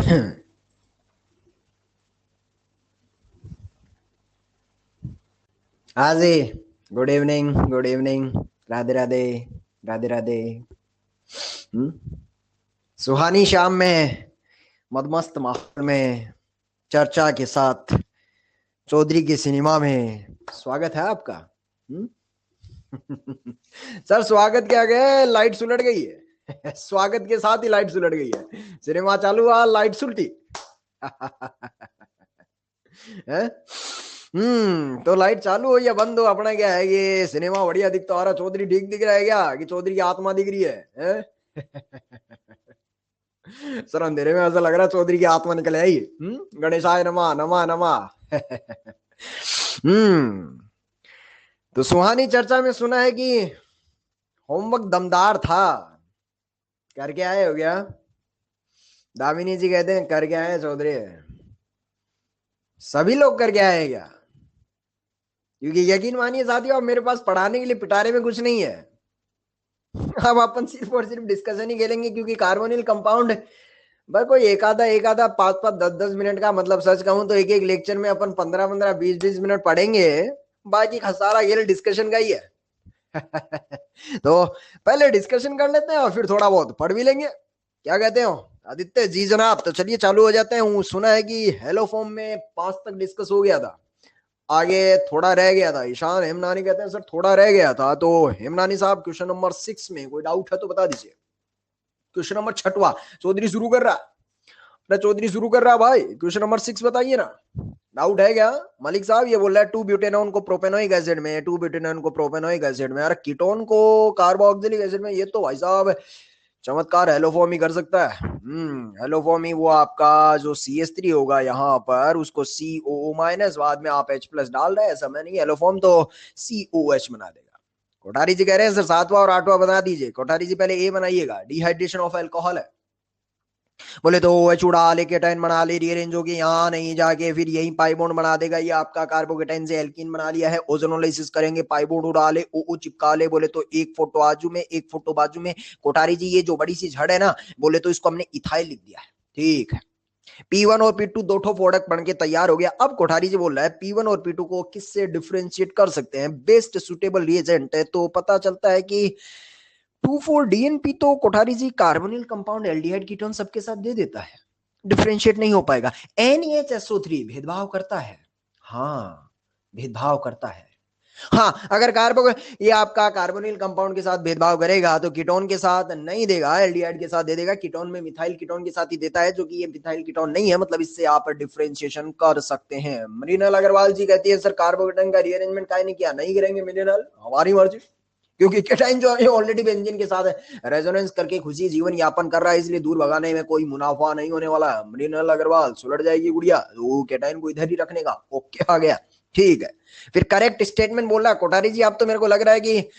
हाँ जी। Good evening, good evening. Radhe Radhe, Radhe Radhe. सुहानी शाम में, मदमस्त माहौल में, चर्चा के साथ चौधरी के सिनेमा में स्वागत है आपका। हम्म? सर स्वागत क्या गया, लाइट उलट गई है। स्वागत के साथ ही लाइट उलट गई है। सिनेमा चालू हुआ, लाइट उल्टी। है? तो लाइट चालू हो या बंद हो, अपना क्या है, ये सिनेमा बढ़िया दिखता आ रहा। चौधरी ठीक दिख रहा है क्या, कि चौधरी की आत्मा दिख रही है? सर अंधेरे में ऐसा लग रहा है चौधरी की आत्मा निकल आई। गणेशाय नमा नमा नमा। हम्म तो सुहानी चर्चा में सुना है कि होमवर्क दमदार था। करके आए हो गया? दामिनी जी कहते हैं करके आए चौधरी। सभी लोग करके आए क्या? क्योंकि यकीन मानिए साथियों, अब मेरे पास पढ़ाने के लिए पिटारे में कुछ नहीं है। अब अपन सिर्फ और सिर्फ डिस्कशन ही खेलेंगे, क्योंकि कार्बोनिल कंपाउंड बस कोई एक आधा 5-5 10-10 मिनट का, मतलब सच कहूं तो एक एक लेक्चर में अपन 15-15 20-20 मिनट पढ़ेंगे। बाकी सारा खेल डिस्कशन का ही है। तो पहले डिस्कशन कर लेते हैं और फिर थोड़ा बहुत पढ़ भी लेंगे। क्या कहते हो आदित्य जी जनाब? तो चलिए चालू हो जाते हैं। सुना है कि हेलो फॉर्म में 5 तक डिस्कस हो गया था, आगे थोड़ा रह गया था। ईशान हेमनानी कहते हैं सर थोड़ा रह गया था। तो हेमनानी साहब क्वेश्चन नंबर 6 में कोई डाउट है तो बता दीजिए। क्वेश्चन नंबर 6वां चौधरी शुरू कर रहा। अरे चौधरी शुरू कर रहा भाई, क्वेश्चन नंबर 6 बताइए ना। डाउट है क्या? मलिक साहब ये बोल रहा है 2 ब्यूटेनॉन को प्रोपेनोइक एसिड में, 2 ब्यूटेनॉन को प्रोपेनोइक एसिड में, अरे कीटोन को कार्बोक्सिलिक एसिड में। ये तो भाई साहब चमत्कार हेलोफॉर्म ही कर सकता है। हेलोफॉर्म ही वो आपका जो CH3 होगा यहाँ पर, उसको COO माइनस, बाद में आप H+ डाल रहे हैं, समय नहीं। हेलोफॉर्म तो COH बना देगा। कोठारी जी कह रहे हैं सर 7वां और 8वां बना दीजिए। कोठारी जी पहले ए बनाइएगा, डिहाइड्रेशन ऑफ अल्कोहल है। बोले तो OH उड़ा ले, केटाइन बना ले, रीअरेंज होगी यहाँ नहीं जाके फिर यही पाई बॉन्ड बना देगा। ये आपका कार्बोकेटाइन से एल्कीन बना लिया है। ओजोनोलाइसिस करेंगे, पाई बॉन्ड उड़ा ले, OO चिपका ले। बोले तो एक फोटो आजू में, एक फोटो बाजू में। कोठारी जी ये जो बड़ी सी झड़ है ना, बोले तो इसको हमने इथाइल लिख दिया है। ठीक है। P1 और P2 दो ठो प्रोडक्ट बन के तैयार हो गया। अब कोठारी जी बोल रहा है P1 और P2 को किससे डिफरेंशिएट कर सकते हैं, बेस्ट सुटेबल रिएजेंट है। तो पता चलता है कि 2,4-DNP तो कोठारी जी कार्बोनिल कंपाउंड एल्डिहाइड कीटोन सबके साथ दे देता है, डिफरेंशिएट नहीं हो पाएगा। NaHSO3 भेदभाव करता है। हाँ, भेदभाव करता है। हाँ, अगर कार्बो ये आपका कार्बोनिल कंपाउंड के साथ भेदभाव करेगा तो कीटोन के साथ नहीं देगा, एल्डिहाइड के साथ दे देगा। कीटोन में मिथाइल कीटोन के साथ ही देता है, जो कि ये मिथाइल कीटोन नहीं है। मतलब इससे आप डिफरेंशिएशन कर सकते हैं। मृणाल अग्रवाल जी कहती है सर कार्बोकेटाइन का रीअरेंजमेंट काहे नहीं किया? नहीं करेंगे मृणाल, हमारी मर्जी। क्योंकि केटाइन जो है ऑलरेडी बेंजीन के साथ रेजोनेंस करके खुशी जीवन यापन कर रहा है, इसलिए दूर भगाने में कोई मुनाफा नहीं होने वाला है। मृणाल अग्रवाल सुलट जाएगी गुड़िया, तो केटाइन को इधर ही रखने का। ओके आ गया, ठीक है। फिर करेक्ट स्टेटमेंट बोल रहा कोठारी जी, आप तो मेरे को लग रहा है कि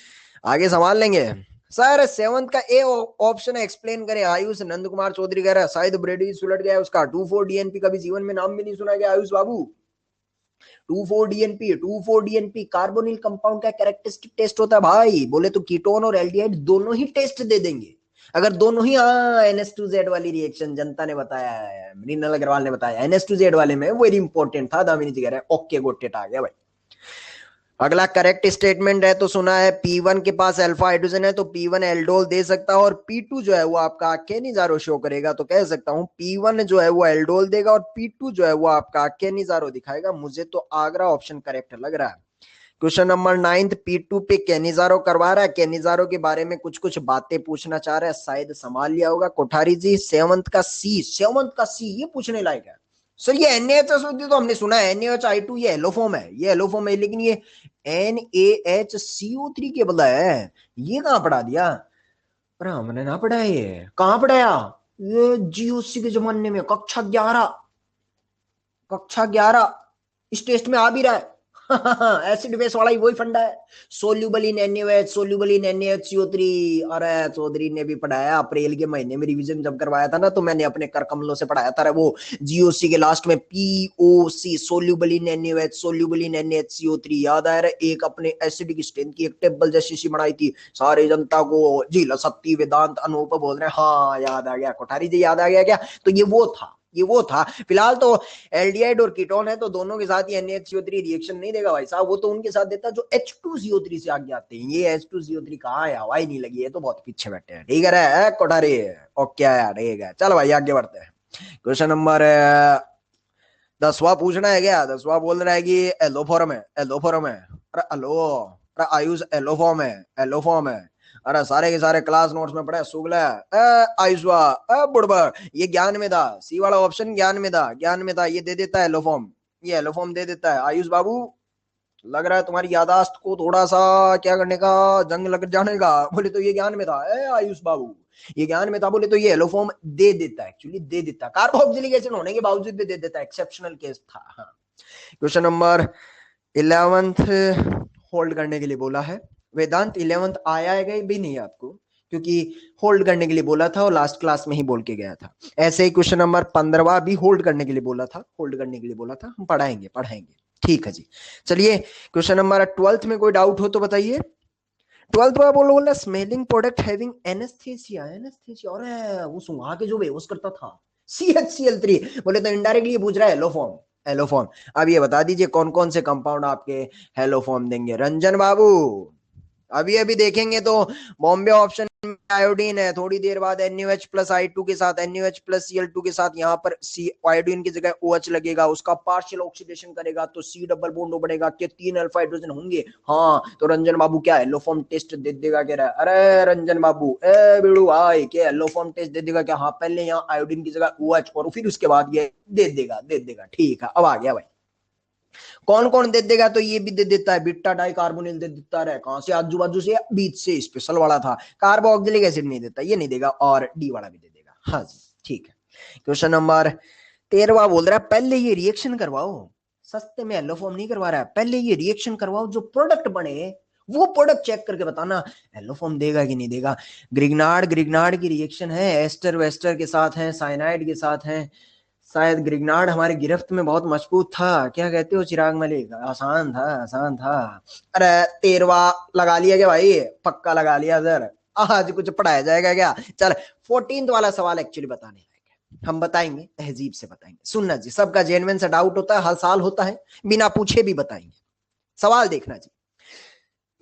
आगे संभाल लेंगे। सर 7th का ए ऑप्शन है, एक्सप्लेन करें। आयुष नंद कुमार चौधरी कह रहा है शायद ब्रेडी सुलट गया उसका। 2,4-DNP कभी जीवन में नाम भी नहीं सुना गया आयुष बाबू। 2,4-DNP कार्बोनिल कंपाउंड का कैरेक्टरिस्टिक टेस्ट होता है भाई। बोले तो कीटोन और एल्डिहाइड दोनों ही टेस्ट दे देंगे, अगर दोनों ही। NH2Z वाली रिएक्शन जनता ने बताया है, मृणाल अग्रवाल ने बताया। NH2Z वाले में वेरी इंपॉर्टेंट था। दामिनी जी कह रहे हैं ओके गोटेट आ गया भाई। अगला करेक्ट स्टेटमेंट है तो सुना है P1 के पास अल्फा हाइड्रोजन है तो P1 एल्डोल दे सकता है, और P2 जो है वो आपका केनिजारो शो करेगा। तो कह सकता हूं P1 जो है वो एल्डोल देगा और P2 जो है वो आपका केनिजारो दिखाएगा। मुझे तो आगरा ऑप्शन करेक्ट लग रहा है। क्वेश्चन नंबर 9 P2 पे केनिजारो करवा रहा है। केनिजारो के बारे में कुछ कुछ बातें पूछना चाह रहा है, शायद संभाल लिया होगा कोठारी जी। 7th का C ये पूछने लायक है। सर ये NaHSO3 तो हमने सुना है, NaHI2 ये एलोफॉर्म है, ये एलोफॉर्म है, लेकिन ये NaHCO3 के बदला है। ये कहां पढ़ा दिया? अरे हमने ना पढ़ा है, ये कहां पढ़ाया? ये GOC के जमाने में कक्षा 11 इस टेस्ट में आ भी रहा है। एसिड बेस वाला ही वही फंडा है। Soluble in NaOH, soluble in NaHCO3। अरे चौधरी ने भी पढ़ाया, अप्रैल के महीने में रिवीजन जब करवाया था ना, तो मैंने अपने कर कमलों से पढ़ाया था। वो GOC के लास्ट में POC, soluble in NaOH, soluble in NaHCO3 याद आया रे? एक अपने एसिडिक स्ट्रेंथ की एक टेबल जैसी सी बनाई थी, सारे जनता को जी लसक्ति वेदांत अनूप बोल रहे हैं। हाँ याद आ गया कोठारी जी, याद आ गया क्या? तो ये वो था। ये वो था। फिलहाल तो एल्डिहाइड और कीटोन है तो दोनों के साथ ही NaHCO3 रिएक्शन नहीं देगा भाई साहब, वो तो उनके साथ देता जो H2CO3 से आगे आते हैं। ये H2CO3 कहाँ है, हवा ही नहीं लगी है, तो बहुत पीछे बैठे हैं। ठीक है रे कोठारी, ओके यार, ठीक है, चल भाई आगे बढ़ते हैं। क्वेश्चन नंबर 10वां पूछना है क्या? 10वां बोल रहा है कि एलो फॉर्म है, एलो फॉर्म है। अरे एलो, अरे आयुष एलो फॉर्म है, एलो फॉर्म है। अरे सारे के सारे क्लास नोट्स में पढ़े सुगला आयुषवा बुड़बड़, ये ज्ञान में था, सी वाला ऑप्शन ज्ञान में था, ज्ञान में था। ये दे देता है एलो फॉर्म, ये एलो फॉर्म दे देता है। आयुष बाबू लग रहा है तुम्हारी यादाश्त को थोड़ा सा क्या करने का, जंग लग जाने का। बोले तो ये ज्ञान में था आयुष बाबू, ये ज्ञान में था। बोले तो ये एलोफॉर्म दे देता है, एक्चुअली दे देता है, कार्बोक्सिलिक एसिड होने के बावजूद भी दे देता है, एक्सेप्शनल केस था। हाँ। क्वेश्चन नंबर 11th होल्ड करने के लिए बोला है। वेदांत 11th आया है भी नहीं आपको, क्योंकि होल्ड करने के लिए बोला था और लास्ट क्लास में ही बोल के गया था। ऐसे ही क्वेश्चन नंबर 15वां भी होल्ड करने के लिए बोला था, होल्ड करने के लिए बोला था। हम पढ़ाएंगे पढ़ाएंगे, ठीक है जी। चलिए क्वेश्चन नंबर 12th में कोई डाउट हो तो बताइए। 12th में बोला smelling product having anaesthesia, anaesthesia और वो सुंघा के जो बेहोश करता था, CHCl3। बोले तो इनडायरेक्टली ये पूछ रहा है एलोफॉर्म, एलोफॉर्म। अब ये बता दीजिए कौन कौन से कंपाउंड आपके हेलोफॉर्म देंगे रंजन बाबू। अभी अभी देखेंगे तो बॉम्बे ऑप्शन में आयोडीन है, थोड़ी देर बाद NaOH प्लस I2 के साथ NaOH प्लस Cl2 के साथ यहाँ पर सी आयोडीन की जगह OH लगेगा, उसका पार्शियल ऑक्सीडेशन करेगा तो C डबल बॉन्ड बनेगा के 3 अल्फा हाइड्रोजन होंगे। हाँ तो रंजन बाबू क्या एलोफॉर्म टेस्ट दे देगा, कह रहा है। अरे रंजन बाबू ए बिड़ू भाई क्या एलोफॉर्म टेस्ट दे देगा क्या? हाँ पहले यहाँ आयोडीन की जगह OH और फिर उसके बाद ये दे देगा, दे देगा। ठीक है अब आ गया भाई, कौन कौन दे देगा? तो ये भी दे देता है, बीटा डाई कार्बोनिल दे देता है। कहां से? आजू बाजू से, बीच से, स्पेशल वाला था। कार्बोक्सिलिक एसिड नहीं देता, ये नहीं देगा, और डी वाला भी दे देगा। हाँ जी ठीक है। क्वेश्चन नंबर 13वां बोल रहा है पहले ये रिएक्शन करवाओ, सस्ते में एलोफॉर्म नहीं करवा रहा है, पहले ये रिएक्शन करवाओ, जो प्रोडक्ट बने वो प्रोडक्ट चेक करके बताना एलोफॉर्म देगा कि नहीं देगा। ग्रिग्नार्ड, ग्रिग्नार्ड की रिएक्शन है, एस्टर वेस्टर के साथ है, साइनाइड के साथ है। शायद ग्रिग्नार्ड हमारे गिरफ्त में बहुत मजबूत था, क्या कहते हो चिराग मलिक? आसान था, आसान था। अरे 13वां लगा लिया क्या भाई? पक्का लगा लिया सर, आज कुछ पढ़ाया जाएगा क्या? चल 14th वाला सवाल एक्चुअली बताने आएगा, हम बताएंगे, तहजीब से बताएंगे। सुनना जी, सबका जेन्युइन सा डाउट होता है, हर साल होता है, बिना पूछे भी बताएंगे। सवाल देखना जी,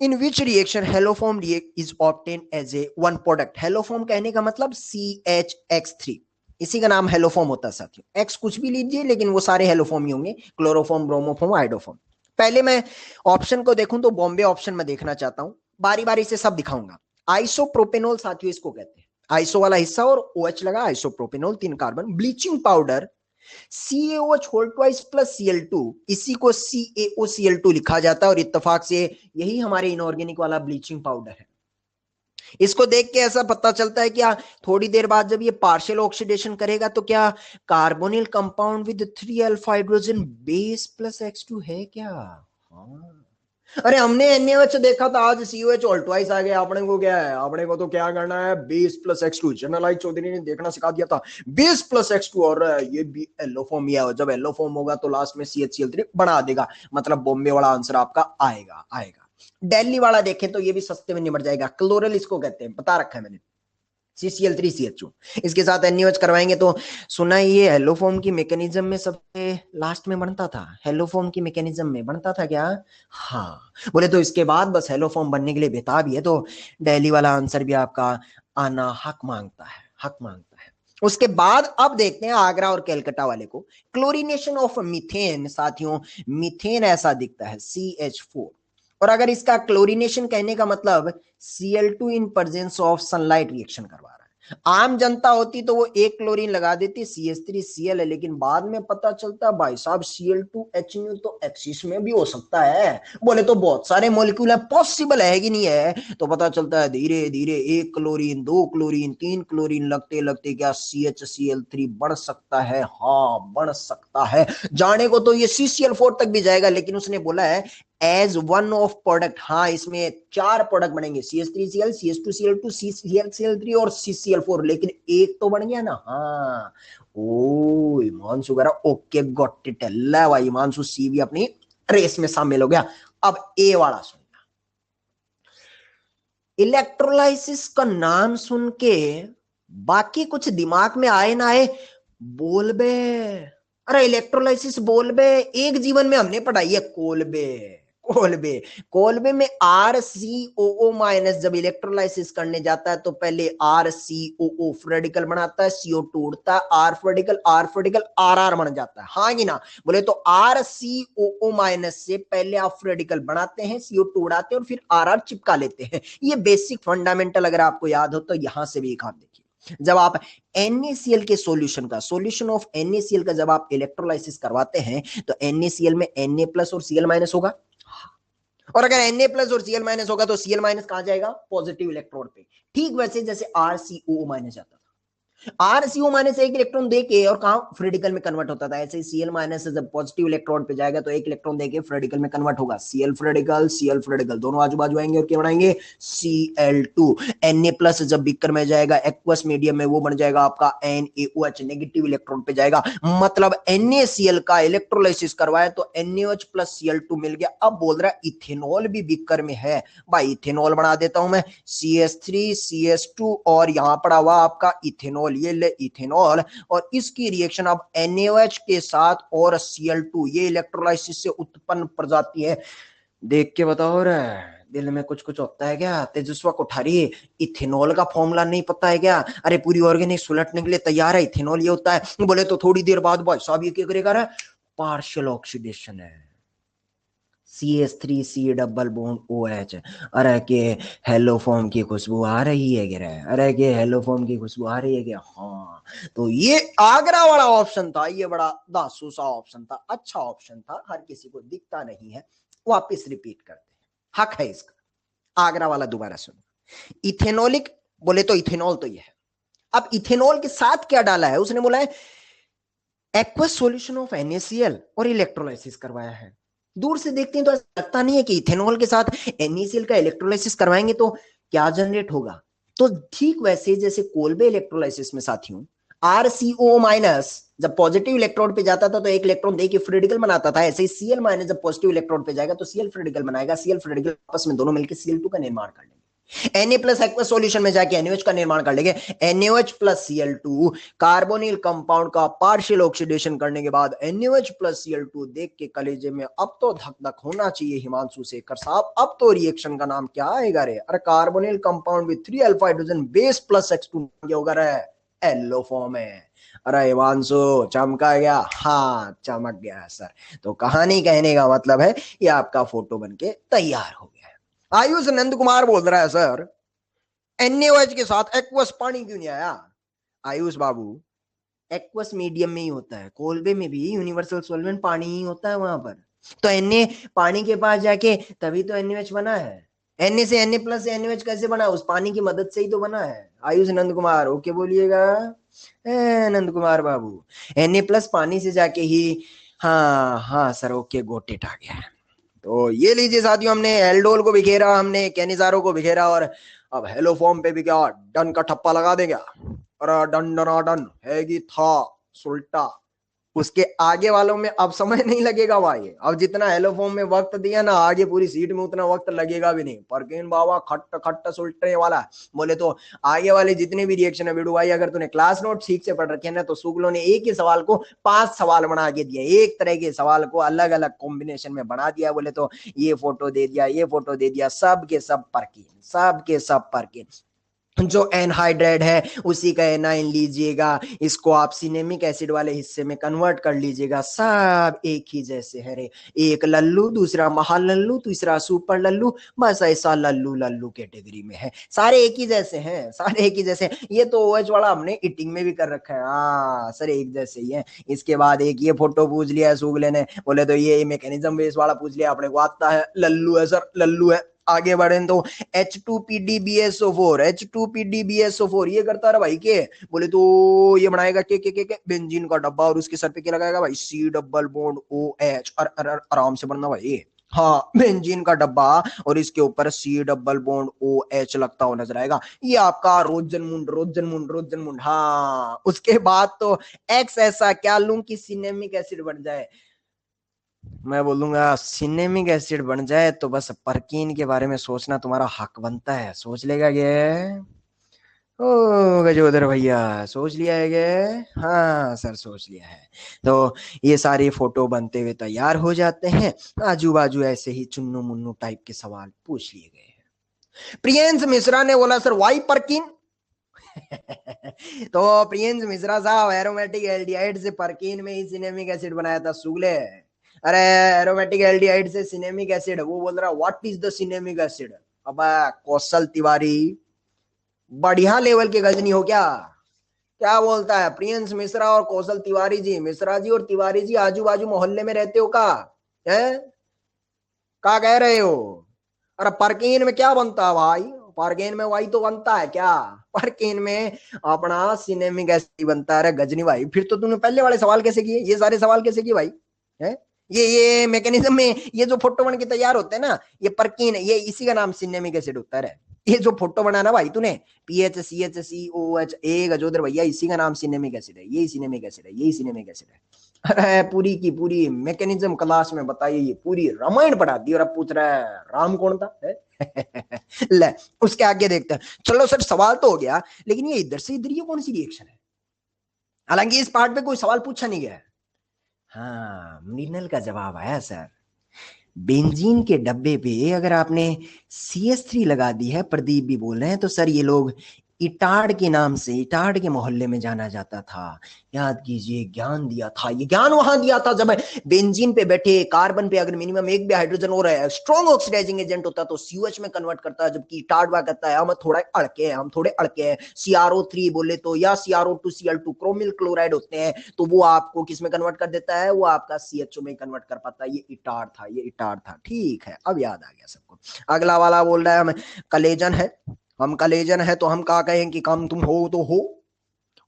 in which reaction haloform is obtain as a one product. Haloform कहने का मतलब CHX3, इसी का नाम हेलोफॉर्म होता है साथियों। एक्स कुछ भी लीजिए लेकिन वो सारे हेलोफॉर्म ही होंगे, क्लोरोफॉर्म, ब्रोमोफॉर्म, आइडोफॉर्म। पहले मैं ऑप्शन को देखूं तो बॉम्बे ऑप्शन में देखना चाहता हूं, बारी बारी से सब दिखाऊंगा। आइसोप्रोपेनॉल साथियों इसको कहते हैं, आइसो वाला हिस्सा और OH लगा, isopropanol 3 carbon. Bleaching powder CaOH whole twice plus Cl2, इसी को CaOCl2 लिखा जाता है और इत्तेफाक से यही हमारे इनऑर्गेनिक वाला ब्लीचिंग पाउडर है। इसको देख के ऐसा पता चलता है क्या, थोड़ी देर बाद जब ये पार्शियल ऑक्सीडेशन करेगा तो क्या carbonyl compound with 3 alpha hydrogen base plus X2 है क्या? हाँ। अरे हमने NaOH देखा था, आज COH ऑल ट्वाइस आ गया। अपने को क्या है, अपने को तो क्या करना है, base plus X2। Generalise Chaudhary ने देखना सिखा दिया था, बेस प्लस X2, और ये भी एलोफॉर्म ही है। जब एलोफॉर्म होगा तो लास्ट में CHCl3 बना देगा, मतलब बॉम्बे वाला आंसर आपका आएगा, आएगा। दिल्ली वाला देखें तो ये भी सस्ते में निपट जाएगा, क्लोरल इसको कहते हैं, बता रखा है मैंने, CCl3CH2। इसके साथ NaOH करवाएंगे तो सुना ये हेलोफॉर्म की मैकेनिज्म में सबसे लास्ट में बनता था, हेलोफॉर्म की मैकेनिज्म में बनता था क्या? हाँ। बोले तो इसके बाद बस हेलोफॉर्म बनने के लिए बेताब ही है, तो दिल्ली वाला आंसर भी आपका आना हक मांगता है, हक मांगता है। उसके बाद अब देखते हैं आगरा और कैलकाटा वाले को, क्लोरीनेशन ऑफ मीथेन। साथियों मीथेन ऐसा दिखता है CH4, और अगर इसका क्लोरीनेशन कहने का मतलब Cl2 in presence of sunlight reaction करवा रहा है। आम जनता होती तो वो एक क्लोरीन लगा देती, CH3Cl है, लेकिन बाद में पता चलता भाई साहब Cl2H तो एक्सिस में भी हो सकता है। बोले तो बहुत सारे मॉलिक्यूल है, पॉसिबल है कि नहीं है? तो पता चलता है धीरे धीरे 1 क्लोरीन, 2 क्लोरीन, 3 क्लोरीन लगते लगते क्या CHCl3 बढ़ सकता है? हाँ बढ़ सकता है। जाने को तो ये CCl4 तक भी जाएगा, लेकिन उसने बोला है एज वन ऑफ प्रोडक्ट। हाँ इसमें 4 प्रोडक्ट बनेंगे, CH3Cl, CH2Cl2, CCl3 और CCl4, लेकिन एक तो बन गया ना। हाँ ओ हिमांशु वगैरह, ओके गॉट इट। अल्लाह भाई हिमांशु सी भी अपनी रेस में शामिल हो गया। अब ए वाला सुनना, इलेक्ट्रोलाइसिस का नाम सुन के बाकी कुछ दिमाग में आए ना आए, बोलबे, अरे इलेक्ट्रोलाइसिस बोलबे एक जीवन में हमने पढ़ाई है। कोलबे, कोलबे, कोलबे में आर सी ओ ओ माइनस जब इलेक्ट्रोलाइसिस करने जाता है तो पहले आर सी ओ ओ रेडिकल बनाता है, सीओ टू उड़ता है, आर रेडिकल आर आर बन जाता है, हाँ कि ना? बोले तो आर सी ओ ओ माइनस से पहले आप रेडिकल बनाते हैं, सीओ टू उड़ाते हैं और फिर आर आर चिपका लेते हैं। ये बेसिक फंडामेंटल अगर आपको याद हो तो यहां से भी एक हाथ देखिए। जब आप NaCl के सॉल्यूशन का, सॉल्यूशन ऑफ NaCl का जब आप इलेक्ट्रोलाइसिस करवाते हैं तो NaCl में Na प्लस और Cl माइनस होगा, और अगर Na प्लस और Cl माइनस होगा तो Cl माइनस कहां जाएगा? पॉजिटिव इलेक्ट्रोड पे। ठीक वैसे जैसे RCOO माइनस जाता था, आरसीओ माइनस एक इलेक्ट्रॉन देके और कहा रेडिकल में कन्वर्ट होता था, ऐसे ही सीएल माइनस से जब पॉजिटिव इलेक्ट्रॉन पे जाएगा तो एक इलेक्ट्रॉन देके रेडिकल में कन्वर्ट होगा, सीएल रेडिकल दोनों आजू बाजू आएंगे और क्या बनाएंगे? Cl2। Na प्लस जब बीकर में जाएगा एक्वस मीडियम में वो बन जाएगा आपका NaOH, नेगेटिव इलेक्ट्रॉन पे जाएगा, मतलब NaCl का इलेक्ट्रोलाइसिस करवाया तो NaOH प्लस Cl2 मिल गया। अब बोल रहा है इथेनॉल भी बीकर में है, भाई इथेनॉल बना देता हूं मैं, CH3 CH2 और यहां पड़ा हुआ आपका इथेनॉल, ये ले इथेनॉल, और इसकी रिएक्शन अब NaOH के साथ और Cl2, ये इलेक्ट्रोलाइसिस से उत्पन्न प्रजाति है। देख के बताओ रे, दिल में कुछ कुछ होता है क्या? तेजस्वा कोठारी, इथेनॉल का फॉर्मूला नहीं पता है क्या? अरे पूरी ऑर्गेनिक सुलटने के लिए तैयार है, इथेनॉल ये होता है। बोले तो थोड़ी देर बाद भाई साहब ये क्या करेगा? पार्शियल ऑक्सीडेशन है, CH3 डबल बॉन्ड OH। अरे के हेलो फॉर्म की खुशबू आ रही है क्या? अरे के हेलो फॉर्म की खुशबू आ रही है क्या? हाँ, तो ये आगरा वाला ऑप्शन था, ये बड़ा दासू सा ऑप्शन था, अच्छा ऑप्शन था, हर किसी को दिखता नहीं है। वापिस रिपीट करते हैं, हक है इसका, आगरा वाला दोबारा सुनो। इथेनॉलिक, बोले तो इथेनॉल तो ये है। अब इथेनॉल के साथ क्या डाला है? उसने बोला है एक्वस सॉल्यूशन ऑफ NaCl और इलेक्ट्रोलाइसिस करवाया है। दूर से देखते हैं तो ऐसा लगता नहीं है कि इथेनॉल के साथ NaCl का इलेक्ट्रोलाइसिस करवाएंगे तो क्या जनरेट होगा। तो ठीक वैसे जैसे कोलबे इलेक्ट्रोलाइसिस में साथियों RCO माइनस जब पॉजिटिव इलेक्ट्रोड पे जाता था तो एक इलेक्ट्रॉन दे के फ्री रेडिकल बनाता था, ऐसे ही Cl माइनस जब पॉजिटिव इलेक्ट्रोड पे जाएगा तो Cl फ्री रेडिकल बनाएगा, Cl फ्री रेडिकल आपस में दोनों मिलकर Cl2 का निर्माण कर लेंगे। Na प्लस एक्वस सॉल्यूशन में जाके NaOH का निर्माण कर लेंगे, NaOH plus Cl2 carbonyl compound का पार्शियल ऑक्सीडेशन करने के बाद NaOH प्लस Cl2 देख के कलेजे में अब तो धक धक होना चाहिए हिमांशु शेखर साहब, अब तो रिएक्शन का नाम क्या आएगा रे? अरे carbonyl compound with 3 alpha hydrogen base plus X2 होगा रे, एलो फॉर्म है। अरे हिमांशु चमका गया? हाँ चमक गया सर। तो कहानी कहने का मतलब है ये आपका फोटो बनके तैयार हो गया है। आयुष नंद कुमार बोल रहा है सर NaOH के साथ एक्वस पानी क्यों नहीं आया? आयुष बाबू, एक्वस मीडियम में ही होता है, कोलबे में भी यूनिवर्सल सॉल्वेंट पानी ही होता है वहां पर, तो Na पानी के पास जाके तभी तो NaOH बना है। Na से Na प्लस से NaOH कैसे बना? उस पानी की मदद से ही तो बना है। आयुष नंद कुमार ओके बोलिएगा, नंद कुमार बाबू Na प्लस पानी से जाके ही, हाँ हाँ सर ओके गोट इट आ गया। तो ये लीजिए साथियों, हमने एल्डोल को बिखेरा, हमने कैनिजारो को बिखेरा, और अब हेलो फॉर्म पे भी क्या डन का ठप्पा लगा देगा? और डन डना डन है कि था सुल्टा, उसके आगे वालों में अब समय नहीं लगेगा भाई। अब जितना हेलो फॉर्म में वक्त दिया ना, आगे पूरी सीट में उतना वक्त लगेगा भी नहीं। परकीन बाबा खट्ट खट्ट सुलटने वाला। बोले तो आगे वाले जितने भी रिएक्शन है बिडू भाई, अगर तूने क्लास नोट ठीक से पढ़ रखे ना तो शुक्लों ने एक ही सवाल को 5 सवाल बना के दिए, एक तरह के सवाल को अलग अलग कॉम्बिनेशन में बना दिया। बोले तो ये फोटो दे दिया, ये फोटो दे दिया, सब के सब परकीन, सब के सब परकीन। जो एनहाइड्राइड है उसी का एनाइन लीजिएगा, इसको आप सिनेमिक एसिड वाले हिस्से में कन्वर्ट कर लीजिएगा, सब एक ही जैसे है रे। एक लल्लू, दूसरा महा लल्लू, तीसरा सुपर लल्लू, बस ऐसा लल्लू लल्लू कैटेगरी में है, सारे एक ही जैसे हैं, सारे एक ही जैसे हैं। ये तो OH वाला हमने ईटिंग में भी कर रखा है, हाँ सर एक जैसे ही है। इसके बाद एक ये फोटो पूछ लिया है सुगले ने, बोले तो ये मैकेनिज्म बेस वाला पूछ लिया, अपने को आता है लल्लू है सर, लल्लू है। आगे बढ़े तो H2PDBSO4, H2PDBSO4 ये करता रहा भाई के, बोले तो ये बनाएगा के बेंजीन का डब्बा, और उसके सर पे क्या लगाएगा भाई? C double bond OH। आराम से बनना भाई, हाँ बेंजीन का डब्बा और इसके ऊपर C डबल बॉन्ड OH लगता हुआ नजर आएगा। ये आपका रोजनमुंड, रोजनमुंड, रोजनमुंड। हाँ उसके बाद तो X ऐसा क्या लूं कि सिनेमिक एसिड बन जाए? मैं बोलूंगा सिनेमिक एसिड बन जाए तो बस परकीन के बारे में सोचना तुम्हारा हक बनता है। सोच लेगा ये, ओ गजोदर भैया, सोच लिया है क्या? हाँ सर, सोच लिया है। तो ये सारे फोटो बनते हुए तैयार हो जाते हैं। आजू बाजू ऐसे ही चुन्नू मुन्नू टाइप के सवाल पूछ लिए गए हैं। प्रियंश मिश्रा ने बोला सर वाई परकिन। तो प्रियंश मिश्रा साहब, एरोमेटिक एल्डिहाइड से परकीन में ही सिनेमिक एसिड बनाया था सुगले। अरे एरोमेटिक एल्डिहाइड से सिनेमिक एसिड, वो बोल रहा what is the cinnamic acid. अब कौशल तिवारी बढ़िया लेवल के गजनी हो क्या? क्या बोलता है प्रियंश मिश्रा और कौशल तिवारी जी? मिश्रा जी और तिवारी जी आजू बाजू मोहल्ले में रहते हो का? है क्या कह रहे हो? अरे परकीन में क्या बनता है भाई? परकीन में वही तो बनता है क्या? परकीन में अपना सिनेमिक एसिड बनता है। गजनी भाई, फिर तो तूने पहले वाले सवाल कैसे किए, ये सारे सवाल कैसे किए भाई? है ये मैकेनिज्म में ये जो फोटो बन के तैयार होते हैं ना, ये परकीन, ये इसी का नाम सिनेमिक एसिड होता है। ये जो फोटो बना ना भाई तूने, PHCH COH, गजोदर भैया, इसी का नाम सिनेमिक एसिड है। यही सिनेमिक एसिड है, यही सिनेमिक एसिड है। अरे पूरी की पूरी मैकेनिज्म क्लास में बताइए, ये पूरी रामायण पढ़ा दी और अब पूछ रहा है राम कौन था है? ले, उसके आगे देखते हैं। चलो सर, सवाल तो हो गया, लेकिन ये इधर से इधर ये कौन सी रिएक्शन है? हालांकि इस पार्ट पे कोई सवाल पूछा नहीं गया। हाँ, मृणाल का जवाब आया सर। बेंजीन के डब्बे पे अगर आपने CH3 लगा दी है, प्रदीप भी बोल रहे हैं, तो सर ये लोग इटाड के नाम से, इटाड के मोहल्ले में जाना जाता था। याद कीजिए, ज्ञान दिया था, ये ज्ञान वहां दिया था जब बेंजीन पे बैठे कार्बन पे अगर मिनिमम एक भी हाइड्रोजन हो रहा है, स्ट्रॉन्ग ऑक्सीडाइजिंग एजेंट होता है तो COH में कन्वर्ट करता है, जबकि इटाड वहां कहता है हम थोड़ा अड़के हैं, हम थोड़े अड़के हैं। CrO3 बोले तो, या CrO2Cl2 क्रोमिल क्लोराइड होते हैं, तो वो आपको किस में कन्वर्ट कर देता है? वो आपका CHO में कन्वर्ट कर पाता है। ये इटाड था, ये इटाड था। ठीक है, अब याद आ गया सबको। अगला वाला बोल रहा है हम कलेजन है, हम कलेजन है, तो हम कहा कहें कि कम तुम हो तो हो।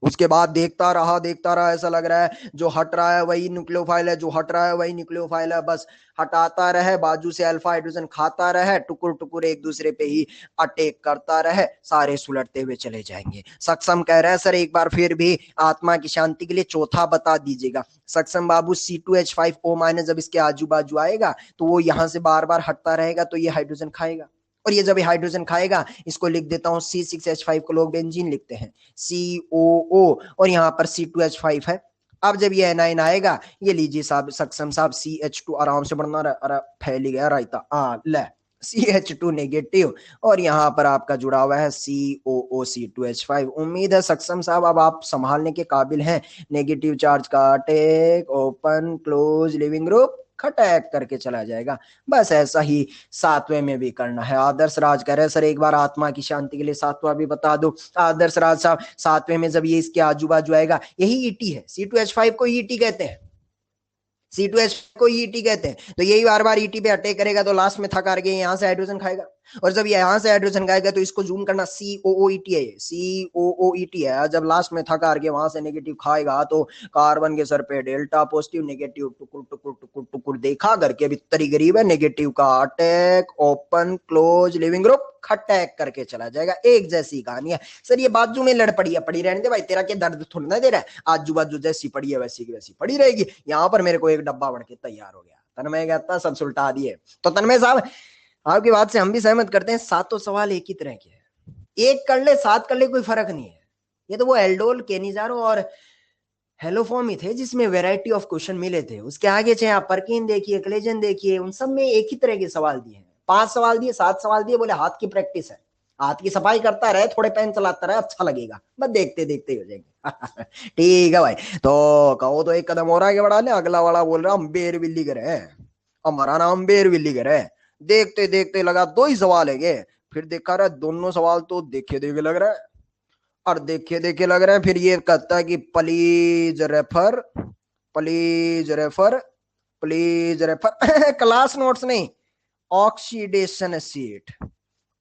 उसके बाद देखता रहा, ऐसा लग रहा है जो हट रहा है वही न्यूक्लियोफाइल है, जो हट रहा है वही न्यूक्लियोफाइल है। बस हटाता रहे, बाजू से अल्फा हाइड्रोजन खाता रहे, टुकुर टुकुर एक दूसरे पे ही अटैक करता रहे, सारे सुलटते हुए चले जाएंगे। सक्षम कह रहा है सर एक बार फिर भी आत्मा की शांति के लिए चौथा बता दीजिएगा। सक्षम बाबू, C2H5O- जब इसके आजू बाजू आएगा तो वो यहां से बार बार हटता रहेगा, तो ये हाइड्रोजन खाएगा, और ये जब ये हाइड्रोजन खाएगा, इसको लिख देता हूं C6H5 को लोग बेंजीन लिखते हैं, COO, और यहाँ पर C2H5 है। अब जब ये एनाइन आएगा, ये लीजिए साहब सक्षम साहब, CH2 आराम से बढ़ना रहा, अरे फैल गया रायता, ले CH2 नेगेटिव, और यहाँ पर आपका जुड़ा हुआ है COO C2H5। उम्मीद है सक्षम साहब अब आप संभालने के काबिल हैं। नेगेटिव चार्ज का attack, open close living group, खटैक करके चला जाएगा। बस ऐसा ही सातवें में भी करना है। आदर्श राज कह रहे सर एक बार आत्मा की शांति के लिए सातवां भी बता दो। आदर्श राज साहब, सातवें में जब ये इसके आजू बाजू आएगा, यही ET है, C2H5 को ET कहते हैं, C2H को ET कहते हैं। तो यही बार बार ET पे अटैक करेगा, तो लास्ट में थक हार के यहाँ से हाइड्रोजन खाएगा, और जब यहाँ से हाइड्रोजन खाएगा तो इसको जूम करना, COOET है, COOET है। जब लास्ट में थक हार के वहां से नेगेटिव खाएगा, तो कार्बन के सर पे डेल्टा पॉजिटिव नेगेटिव टुकुर टुकुर टुकुर टुकुर देखा करके भीतरी गरीब है, नेगेटिव का attack, open close living group, खटैक करके चला जाएगा। एक जैसी कहानी है सर। ये बाजू में लड़ पड़ी है, पड़ी रहने दे भाई, तेरा क्या दर्द थोड़ा ना दे रहा है, आजू बाजू जैसी पड़ी है वैसी की वैसी पड़ी रहेगी। यहाँ पर मेरे को एक डब्बा बन के तैयार हो गया। तन्मय कहता सब सुलटा दिए। तो तन्मय साहब, आपकी बात से हम भी सहमत करते हैं, सातों सवाल एक ही तरह के हैं। एक कर ले, सात कर ले, कोई फर्क नहीं है। ये तो वो एल्डोल, केनिजारो और हेलोफॉर्म ही थे जिसमें वैरायटी ऑफ क्वेश्चन मिले थे। उसके आगे चाहे आप परकीन देखिए, क्लेजन देखिए, उन सब में एक ही तरह के सवाल दिए हैं। 5 सवाल दिए, 7 सवाल दिए, बोले हाथ की प्रैक्टिस है, हाथ की सफाई करता रहे, थोड़े पेन चलाता रहे, अच्छा लगेगा, बस देखते देखते हो जाएंगे। ठीक है भाई, तो कहो तो एक कदम और आगे बढ़ा ले। अगला वाला बोल रहा अम्बेर विल्ली करे, हमारा नाम अम्बेर विल्ली करे। देखते देखते लगा 2 ही सवाल है, फिर देखा रहा दोनों सवाल तो देखे देखे लग रहा है, और देखे देखे लग रहा है। फिर ये कहता है कि please refer, please refer, please refer. Class notes नहीं, ऑक्सीडेशन सीट,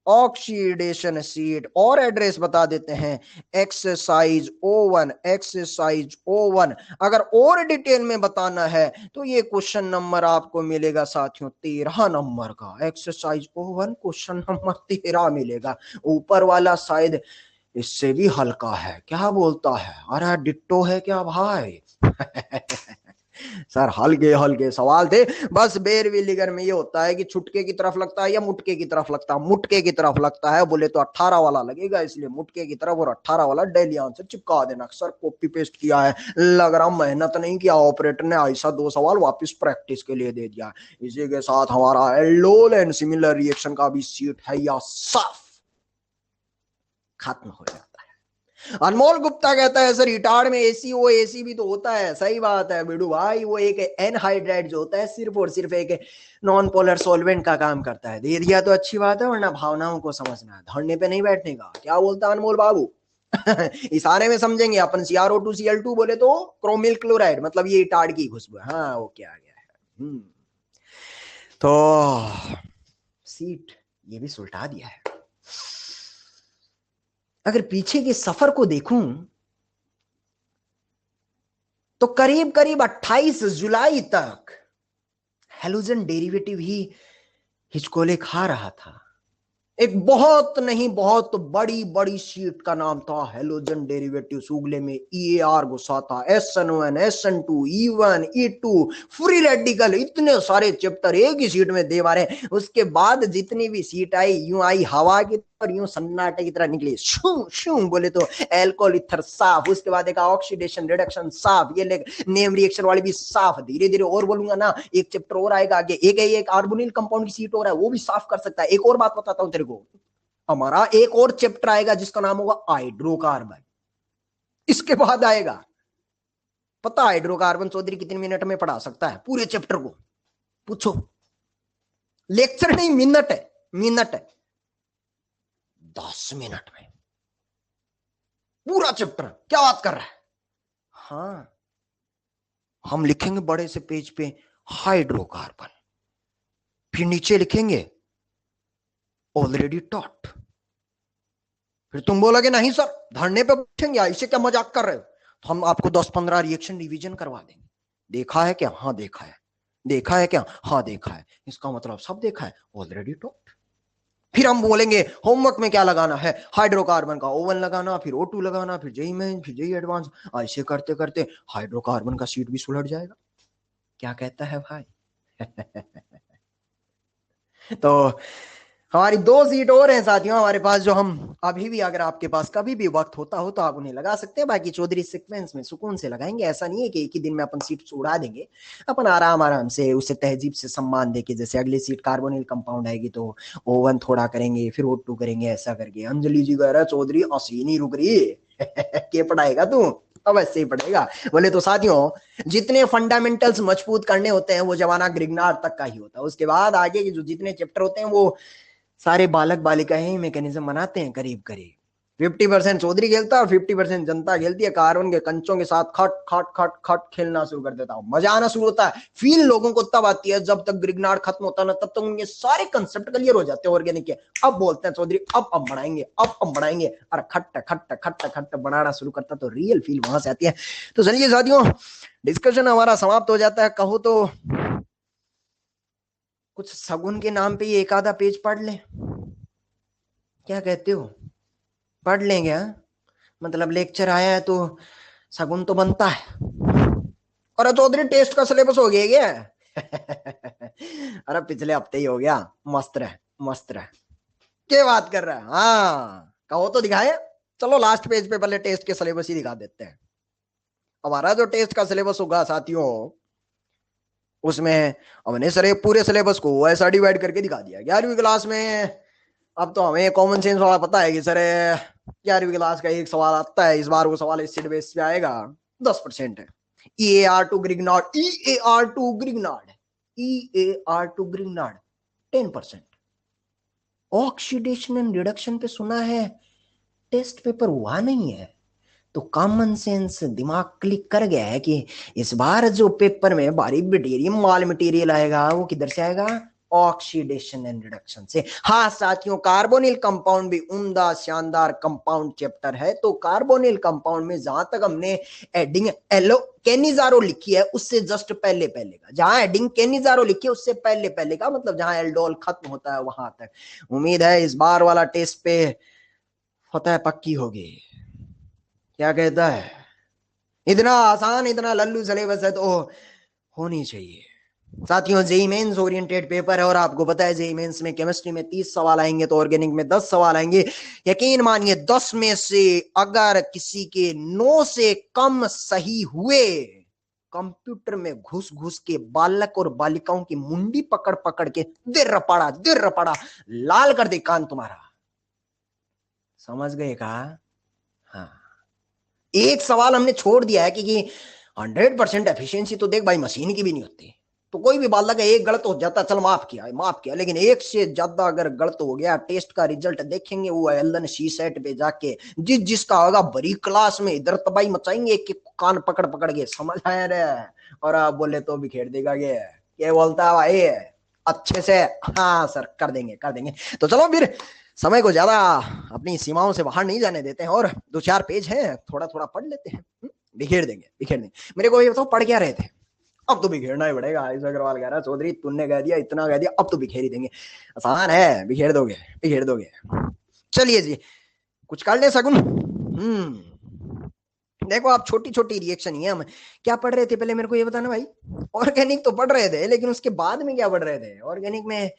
ऑक्सीडेशन सीट। और एड्रेस बता देते हैं, एक्सरसाइज 01, एक्सरसाइज 01। अगर और डिटेल में बताना है तो ये क्वेश्चन नंबर आपको मिलेगा साथियों 13 नंबर का। एक्सरसाइज 01 क्वेश्चन नंबर 13 मिलेगा। ऊपर वाला शायद इससे भी हल्का है, क्या बोलता है? अरे डिट्टो है क्या भाई? सर हल्के हल्के सवाल थे। बस बेरविलीगर में ये होता है कि छुटके की तरफ लगता है या मुटके की तरफ लगता है। मुटके की तरफ लगता है बोले तो 18 वाला लगेगा, इसलिए मुटके की तरफ और 18 वाला डेली आंसर चिपका देना। सर कॉपी पेस्ट किया है, लग रहा मेहनत नहीं किया, ऑपरेटर ने ऐसा 2 सवाल वापस प्रैक्टिस के लिए दे दिया। इसी के साथ हमारा एल्डोल एंड सिमिलर रिएक्शन का भी सीट है या साफ खत्म हो जाता है। अनमोल गुप्ता कहता है सर रिटार्ड में एसी, वो एसी भी तो होता है। सही बात है बिडू भाई, वो एक एनहाइड्राइड जो होता है सिर्फ और सिर्फ एक नॉन पोलर सॉल्वेंट का काम करता है। दे दिया तो अच्छी बात है, वरना भावनाओं को समझना है, धरने पे नहीं बैठने का। क्या बोलता है अनमोल बाबू? इशारे में समझेंगे अपन। CrO2Cl2 बोले तो क्रोमिल क्लोराइड, मतलब ये रिटार्ड की खुशबू। हाँ वो क्या आ गया है। तो सीट ये भी सुलटा दिया है। अगर पीछे के सफर को देखूं तो करीब करीब 28 जुलाई तक हेलोजन डेरिवेटिव ही हिचकोले खा रहा था। एक बहुत नहीं बहुत बड़ी बड़ी शीट का नाम था हेलोजन डेरिवेटिव। उगले में EAR घुसा था, SN1, SN2, E1, E2, free radical, इतने सारे चैप्टर एक ही सीट में दे मारे। उसके बाद जितनी भी सीट आई यूं आई हवा की और यूं सन्नाटे की तरह निकली, शू शू बोले तो एल्कोहल ईथर साफ, उसके बाद एक ऑक्सीडेशन रिडक्शन साफ, ये नेम रिएक्शन वाली भी साफ। धीरे धीरे और बोलूंगा ना, एक चैप्टर और आएगा आगे, एक कार्बोनिल कंपाउंड की सीट हो रहा है, वो भी साफ कर सकता है। एक और बात बताता हूं तेरे को, हमारा एक और चैप्टर आएगा जिसका नाम होगा हाइड्रोकार्बन। इसके बाद आएगा, पता हाइड्रोकार्बन चौधरी कितने मिनट में पढ़ा सकता है पूरे चैप्टर को? पूछो। लेक्चर नहीं, मिनट है, मिनट है। 10 मिनट में पूरा चैप्टर। क्या बात कर रहा है? हाँ, हम लिखेंगे बड़े से पेज पे हाइड्रोकार्बन, फिर नीचे लिखेंगे ऑलरेडी टॉट। फिर तुम बोलोगे नहीं सर धरने पे बैठेंगे, ऐसे क्या मजाक कर रहे हो? तो हम आपको 10-15 रिएक्शन रिवीजन करवा देंगे। देखा है क्या? हाँ देखा है। देखा है क्या? हाँ देखा है। इसका मतलब सब देखा है, ऑलरेडी टॉट। फिर हम बोलेंगे होमवर्क में क्या लगाना है, हाइड्रोकार्बन का ओवन लगाना, फिर O2 लगाना, फिर जेई मेन, फिर जेई एडवांस। ऐसे करते करते हाइड्रोकार्बन का सीट भी सुलट जाएगा। क्या कहता है भाई? तो हमारी 2 सीट और हैं साथियों हमारे पास, जो हम अभी भी, अगर आपके पास कभी भी वक्त होता हो तो आप उन्हें लगा सकते हैं। बाकी चौधरी सीक्वेंस में सुकून से लगाएंगे। ऐसा नहीं है कि एक ही दिन में अपन सीट उड़ा देंगे। अपन आराम आराम से उसे तहजीब से सम्मान देके, जैसे अगली सीट कार्बोनिल कंपाउंड आएगी तो ओवन थोड़ा करेंगे, फिर O2 करेंगे, ऐसा करके। अंजलि जी कह रहा है चौधरी हंसी नहीं रुक रही। क्या पढ़ाएगा तू? अब ऐसे ही पढ़ेगा। बोले तो साथियों जितने फंडामेंटल्स मजबूत करने होते हैं वो जमाना ग्रिग्नार्ड तक का ही होता है। उसके बाद आगे के जो जितने चैप्टर होते हैं वो सारे बालक बालिकाएं ही मैकेनिज्म बनाते हैं। करीब करीब 50% चौधरी खेलता है और 50% जनता खेलती है। कार्बन के कंचों के साथ खट खट खट खट खेलना शुरू कर देता हूं। मजा आना शुरू होता है। फील लोगों को तब आती है जब तक ग्रिग्नार्ड खत्म होता है ना, तब तक उनके सारे कंसेप्ट क्लियर हो जाते हैं ऑर्गेनिक के। अब बोलते हैं चौधरी अब बढ़ाएंगे, अब बढ़ाएंगे। और खट्ट खट्ट खट्ट खट्ट बनाना शुरू करता तो रियल फील वहां से आती है। तो चलिए साथियों, डिस्कशन हमारा समाप्त हो जाता है। कहो तो कुछ सगुन के नाम पे ये एक आधा पेज पढ़ ले, क्या कहते हो? पढ़ लेंगे? मतलब लेक्चर आया है तो सगुन तो बनता है। और चौधरी टेस्ट का सिलेबस हो गया क्या? अरे पिछले हफ्ते ही हो गया। मस्त रहे, मस्त रहे। क्या बात कर रहा है? हाँ कहो तो दिखाए। चलो लास्ट पेज पे पहले टेस्ट के सिलेबस ही दिखा देते हैं। हमारा जो टेस्ट का सिलेबस होगा साथियों, उसमें हमने सर पूरे सिलेबस को ऐसा डिवाइड करके दिखा दिया। 11वीं क्लास में अब तो हमें कॉमन सेंस वाला पता है कि सर 11वीं क्लास का एक सवाल आता है, इस बार वो सवाल एसिड बेस पे आएगा। 10% है। EAR2 Grignard, EAR2 Grignard, EAR2 Grignard 10%। Oxidation and reduction पे सुना है टेस्ट पेपर हुआ नहीं है, तो कॉमन सेंस दिमाग क्लिक कर गया है कि इस बार जो पेपर में भारी बेटेरियम माल मटेरियल आएगा वो किधर से आएगा? ऑक्सीडेशन एंड रिडक्शन से। हाँ साथियों, कार्बोनिल कंपाउंड भी उम्दा शानदार कंपाउंड चैप्टर है। तो कार्बोनिल कंपाउंड में जहां तक हमने एडिंग एलो केनिजारो लिखी है उससे जस्ट पहले पहले का, जहां एडिंग केनिजारो लिखी है उससे पहले पहले का, मतलब जहां एल्डोल खत्म होता है वहां तक। उम्मीद है इस बार वाला टेस्ट पे फतह पक्की होगी। क्या कहता है? इतना आसान इतना लल्लू सिलेबस है तो होनी चाहिए। साथियों, जेई मेंस ओरिएंटेड पेपर है और आपको पता है जेई मेंस में केमिस्ट्री में 30 सवाल आएंगे तो ऑर्गेनिक में 10 सवाल आएंगे। यकीन मानिए 10 में से अगर किसी के 9 से कम सही हुए, कंप्यूटर में घुस घुस के बालक और बालिकाओं की मुंडी पकड़ पकड़ के दिर रपड़ा लाल कर दे कान तुम्हारा। समझ गए कहा? हाँ, एक सवाल हमने छोड़ दिया है कि 100% एफिशिएंसी तो देख भाई मशीन की भी नहीं होती। तो कोई भी बाल लगा एक गलत हो जाता चल माफ किया, लेकिन एक से ज्यादा अगर गलत हो गया, टेस्ट का रिजल्ट देखेंगे वो एलन शी सेट पे जाके जिसका होगा बड़ी क्लास में इधर तबाही मचाएंगे, एक कान पकड़ पकड़ के। समझ आया रे? और आप बोले तो बिखेर देगा ये बोलता है भाई अच्छे से। हाँ सर, कर देंगे कर देंगे। तो चलो फिर समय को ज्यादा अपनी सीमाओं से बाहर नहीं जाने देते हैं और 2-4 पेज है थोड़ा थोड़ा पढ़ लेते हैं। बिखेर देंगे बिखेर देंगे। मेरे को ये बताओ पढ़ क्या रहे थे? अब तो बिखेरना ही पड़ेगा। आयुष अग्रवाल कह रहा चौधरी तुमने कह दिया इतना कह दिया, अब तो बिखेर ही देंगे। आसान है, बिखेर दोगे बिखेर दोगे। चलिए जी, कुछ कर ले सगुन। देखो आप छोटी छोटी रिएक्शन ही है। हम क्या पढ़ रहे थे पहले मेरे को ये बताना भाई? ऑर्गेनिक तो पढ़ रहे थे, लेकिन उसके बाद में क्या पढ़ रहे थे ऑर्गेनिक में?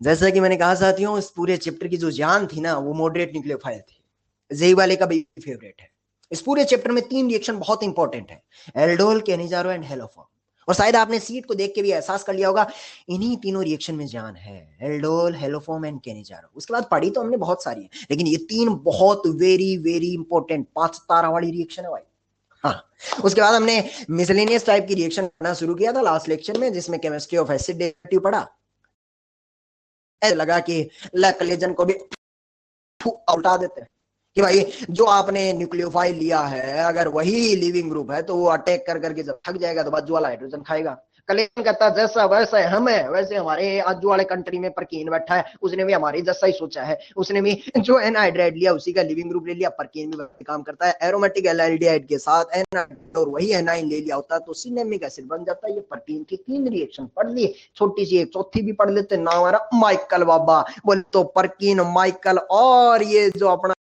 जैसा कि मैंने कहा साथियों, इस पूरे चैप्टर की जो जान थी ना वो मॉडरेट न्यूक्लियोफाइल थी। जेई वाले का भी फेवरेट है। इस पूरे चैप्टर में 3 रिएक्शन बहुत इंपॉर्टेंट है, एल्डोल, केनिजारो एंड हेलोफॉर्म। और शायद आपने सीट को देख के भी एहसास कर लिया होगा इन्हीं तीनों रिएक्शन में जान है, एल्डोल, हेलोफॉर्म एंड केनिजारो। उसके बाद पढ़ी तो हमने बहुत सारी है, लेकिन ये 3 बहुत वेरी वेरी इंपॉर्टेंट 5 तारा वाली रिएक्शन है भाई। हाँ, उसके बाद हमने मिसलेनियस टाइप की रिएक्शन पढ़ना शुरू किया था लास्ट लेक्चर में, जिसमें केमिस्ट्री ऑफ एसिड डेरिवेटिव पढ़ा। लगा कि कलेजन को भी उल्टा देते हैं कि भाई जो आपने न्यूक्लियोफाइल लिया है अगर वही लिविंग ग्रुप है तो वो अटैक कर करके जब थक जाएगा तो बाजू वाला हाइड्रोजन खाएगा। कलेजन कहता है जैसा वैसा है हम है वैसे हमारे आजू वाले कंट्री में परकीन बैठा है, उसने भी हमारे जैसा ही सोचा है, उसने भी जो एनहाइड्राइड लिया उसी का लिविंग ग्रुप ले लिया। परकीन भी वही काम करता है, एरोमेटिक एल्डिहाइड के साथ एनहाइड्राइड और वही एनाइन ले लिया होता है तो सिनेमिक एसिड बन जाता है। ये परकीन की 3 रिएक्शन पढ़ ली, छोटी सी एक चौथी भी पढ़ लेते, नाम हमारा माइकल बाबा। बोले तो परकीन, माइकल और ये जो अपना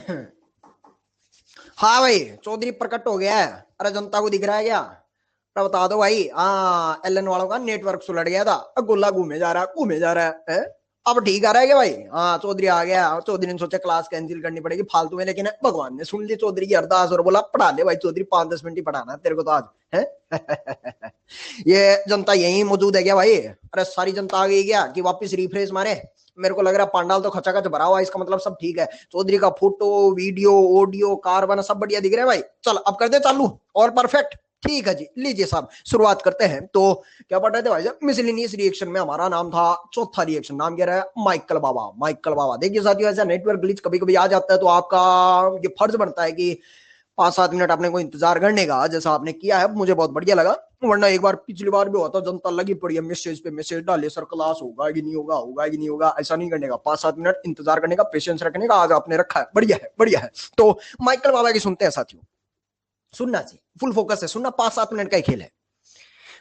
हाँ भाई, चौधरी प्रकट हो गया है। अरे जनता को दिख रहा है क्या? अरे बता दो भाई। हाँ, एलन वालों का नेटवर्क सुलट गया था, गोला घूमे जा रहा है, घूमे जा रहा है? अब ठीक आ रहा है क्या भाई? हाँ, चौधरी आ गया। चौधरी ने सोचा क्लास कैंसिल करनी पड़ेगी फालतू में, लेकिन भगवान ने सुन ली चौधरी की अरदास और बोला पढ़ा ले भाई चौधरी, 5-10 मिनट ही पढ़ाना है तेरे को तो आज है। ये जनता यही मौजूद है क्या भाई? अरे सारी जनता आ गई क्या कि वापस रिफ्रेश मारे? मेरे को लग रहा है पंडाल तो खचाखच भरा हुआ है, इसका मतलब सब ठीक है। चौधरी का फोटो, वीडियो, ऑडियो, कार्बन सब बढ़िया दिख रहे हैं भाई। चल अब कर दे चालू, और परफेक्ट। ठीक है जी, लीजिए साहब शुरुआत करते हैं। तो क्या पढ़ रहे थे भाई साहब? मिसलिनियस रिएक्शन में हमारा नाम था चौथा रिएक्शन, नाम क्या रहा? माइकल बाबा। माइकल बाबा देखिए साथियों, ऐसा नेटवर्क ग्लिच कभी कभी आ जाता है, तो आपका ये फर्ज बनता है कि 5-7 मिनट आपने को इंतजार करने का, जैसा आपने किया है मुझे बहुत बढ़िया लगा। वरना एक बार पिछली बार भी हुआ था, जनता लगी पड़ी है मैसेज पे मैसेज डाले, सर क्लास होगा कि नहीं होगा, होगा कि नहीं होगा। ऐसा नहीं करने का, 5-7 मिनट इंतजार करने का, पेशेंस रखने का, आज आपने रखा है, बढ़िया है, बढ़िया है। तो माइकल बाबा की सुनते हैं साथियों, सुनना चाहिए, फुल फोकस है सुनना, 5-7 मिनट का ही खेल है।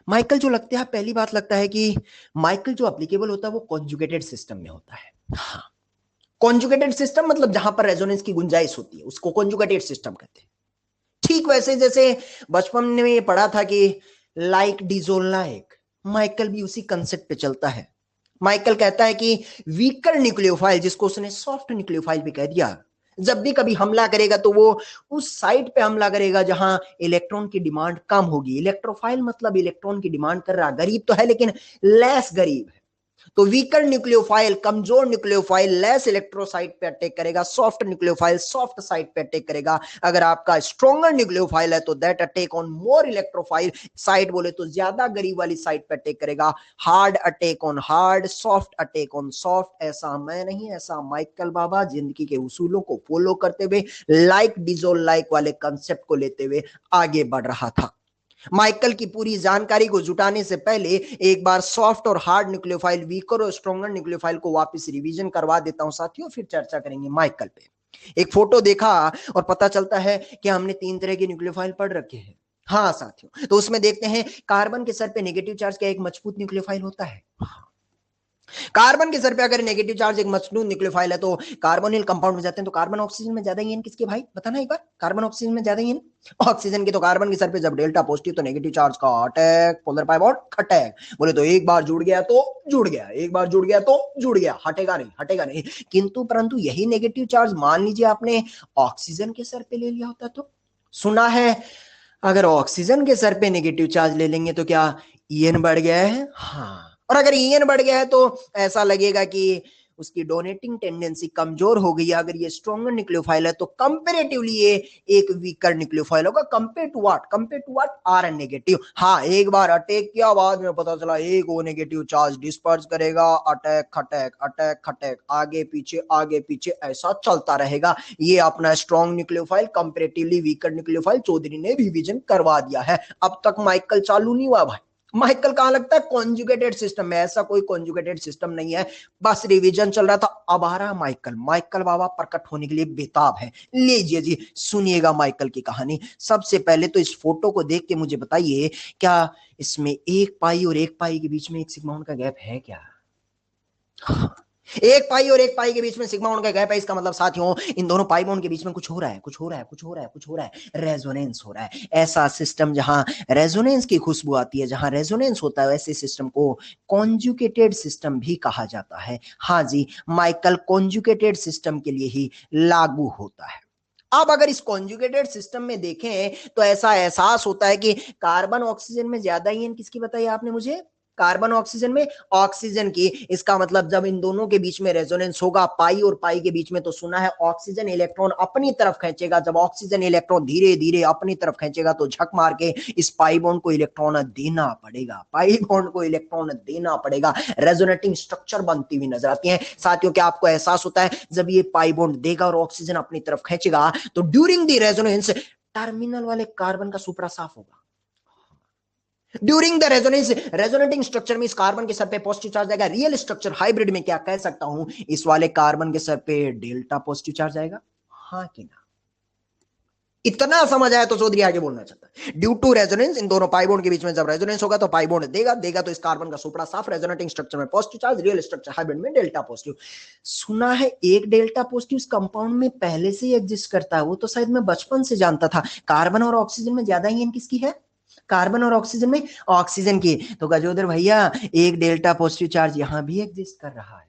माइकल जो लगता है, पहली बात लगता है कि माइकल जो एप्लीकेबल होता है वो कॉन्जुगेटेड सिस्टम में होता है। हाँ, कॉन्जुगेटेड सिस्टम मतलब जहां पर रेजोनेंस की गुंजाइश होती है उसको कॉन्जुगेटेड सिस्टम कहते हैं। ठीक वैसे जैसे बचपन में ये पढ़ा था कि लाइक डिजोल लाइक, माइकल भी उसी कंसेप्ट पे चलता है। माइकल कहता है कि वीकर न्यूक्लियोफाइल, जिसको उसने सॉफ्ट न्यूक्लियोफाइल भी कह दिया, जब भी कभी हमला करेगा तो वो उस साइट पे हमला करेगा जहां इलेक्ट्रॉन की डिमांड कम होगी। इलेक्ट्रोफाइल मतलब इलेक्ट्रॉन की डिमांड कर रहा, गरीब तो है लेकिन लेस गरीब है। तो वीकर न्यूक्लियोफाइल, कमजोर न्यूक्लियोफाइल लेस इलेक्ट्रोसाइट पे अटैक करेगा, सॉफ्ट न्यूक्लियोफाइल सॉफ्ट साइट पे अटैक करेगा। अगर आपका स्ट्रॉन्गर न्यूक्लियोफाइल है तो that attack on more electrophile site, बोले तो ज्यादा गरीब वाली साइट पे अटैक करेगा। Hard attack on hard, soft attack on soft. ऐसा मैं नहीं, ऐसा माइकल बाबा जिंदगी के उसूलों को फॉलो करते हुए, लाइक डिजोल लाइक वाले कंसेप्ट को लेते हुए आगे बढ़ रहा था। माइकल की पूरी जानकारी को जुटाने से पहले एक बार सॉफ्ट और हार्ड न्यूक्लियोफाइल, वीकर और स्ट्रॉन्गर न्यूक्लियोफाइल को वापस रिवीजन करवा देता हूं साथियों, फिर चर्चा करेंगे माइकल पे। एक फोटो देखा और पता चलता है कि हमने 3 तरह के न्यूक्लियोफाइल पढ़ रखे हैं। हाँ साथियों, तो उसमें देखते हैं कार्बन के सर पे नेगेटिव चार्ज का एक मजबूत न्यूक्लियोफाइल होता है। कार्बन के सर पे अगर नेगेटिव चार्ज एक मजबूत न्यूक्लियोफाइल है तो कार्बोनिल कंपाउंड में जाते हैं। तो कार्बन ऑक्सीजन में ज्यादा ईएन किसके भाई, बताना एक बार? कार्बन ऑक्सीजन में ज्यादा ईएन ऑक्सीजन की। तो कार्बन के सर पे जब डेल्टा पॉजिटिव तो नेगेटिव चार्ज का अटैक, पोलर पाई बॉन्ड खटैक। बोले तो एक बार जुड़ गया तो जुड़ गया, एक बार जुड़ गया तो जुड़ गया, हटेगा नहीं, हटेगा नहीं। किंतु परंतु यही नेगेटिव चार्ज मान लीजिए आपने ऑक्सीजन के सर पे ले लिया होता तो? सुना है अगर ऑक्सीजन के सर पे नेगेटिव चार्ज ले लेंगे तो क्या ईएन बढ़ गया है? हाँ, और अगर ईएन बढ़ गया है तो ऐसा लगेगा कि उसकी डोनेटिंग टेंडेंसी कमजोर हो गई है। अगर ये स्ट्रॉन्गर न्यूक्लियोफाइल है तो कंपैरेटिवली ये एक वीकर न्यूक्लियोफाइल होगा। Compare to what? Compare to what? R N negative. हाँ, एक बार अटैक किया, बाद में पता चला एक वो नेगेटिव चार्ज डिस्पर्स करेगा, अटैक खटैक, अटैक खटैक, आगे पीछे ऐसा चलता रहेगा। ये अपना strong nucleophile, comparatively weaker nucleophile Chaudhary ने रिवीजन करवा दिया है। अब तक माइकल चालू नहीं हुआ भाई। माइकल कहां लगता है? कॉन्जुगेटेड सिस्टम में। ऐसा कोई कॉन्जुगेटेड सिस्टम नहीं है, बस रिवीजन चल रहा था। अब आ रहा माइकल। माइकल बाबा प्रकट होने के लिए बेताब है। लीजिए जी, सुनिएगा माइकल की कहानी। सबसे पहले तो इस फोटो को देख के मुझे बताइए, क्या इसमें एक पाई और एक पाई के बीच में एक सिग्मा बॉन्ड का गैप है क्या? एक पाई और एक पाई के बीच में सिग्मा बॉन्ड का गैप है। इसका मतलब साथियों इन दोनों पाई बॉन्ड के बीच में कुछ हो रहा है, कुछ हो रहा है, कुछ हो रहा है, कुछ हो रहा है। रेजोनेंस हो रहा है। ऐसा सिस्टम जहां रेजोनेंस की खुशबू आती है, जहां रेजोनेंस होता है, ऐसे सिस्टम को कॉन्जुगेटेड सिस्टम भी कहा जाता है। हाँ जी, माइकल कॉन्जुगेटेड सिस्टम के लिए ही लागू होता है। अब अगर इस कॉन्जुगेटेड सिस्टम में देखें तो ऐसा एहसास होता है कि कार्बन ऑक्सीजन में ज्यादा ईएन किसकी बताई आपने मुझे? कार्बन ऑक्सीजन में, ऑक्सीजन की। इसका मतलब जब इन दोनों के बीच में रेजोनेंस होगा पाई और पाई के बीच में, तो सुना है ऑक्सीजन इलेक्ट्रॉन अपनी तरफ खींचेगा। जब ऑक्सीजन इलेक्ट्रॉन धीरे धीरे अपनी तरफ खींचेगा तो झक मार के इस पाई बॉन्ड को इलेक्ट्रॉन देना पड़ेगा, पाई बॉन्ड को इलेक्ट्रॉन देना पड़ेगा। रेजोनेटिंग स्ट्रक्चर बनती हुई नजर आती है साथियों। क्या आपको एहसास होता है जब ये पाई बॉन्ड देगा और ऑक्सीजन अपनी तरफ खींचेगा तो ड्यूरिंग द रेजोनेंस टर्मिनल वाले कार्बन का सुपरा साफ होगा। During the resonance, resonating structure में इस कार्बन के सर पे पॉजिटिव चार्ज आएगा। रियल स्ट्रक्चर हाइब्रिड में क्या कह सकता हूं, इस वाले कार्बन के सर पे डेल्टा पॉजिटिव चार्ज आएगा। हाँ कि ना? इतना समझ आया तो चौधरी आगे बोलना चाहता है। ड्यू टू रेजोनेंस, इन दोनों पाई बॉन्ड के बीच में जब रेजोनेंस होगा तो पाई बॉन्ड देगा तो इस कार्बन का सुपड़ा साफ रेजोनेटिंग स्ट्रक्चर में positive charge, real structure hybrid में डेल्टा पॉजिटिव। सुना है एक डेल्टा पॉजिटिव इस कंपाउंड में पहले से ही एग्जिस्ट करता है, वो तो शायद मैं बचपन से जानता था। कार्बन और ऑक्सीजन में ज्यादा ही किसकी है? कार्बन और ऑक्सीजन में ऑक्सीजन की। तो गजोदर भैया एक डेल्टा पॉजिटिव चार्ज यहां भी एग्जिस्ट कर रहा है,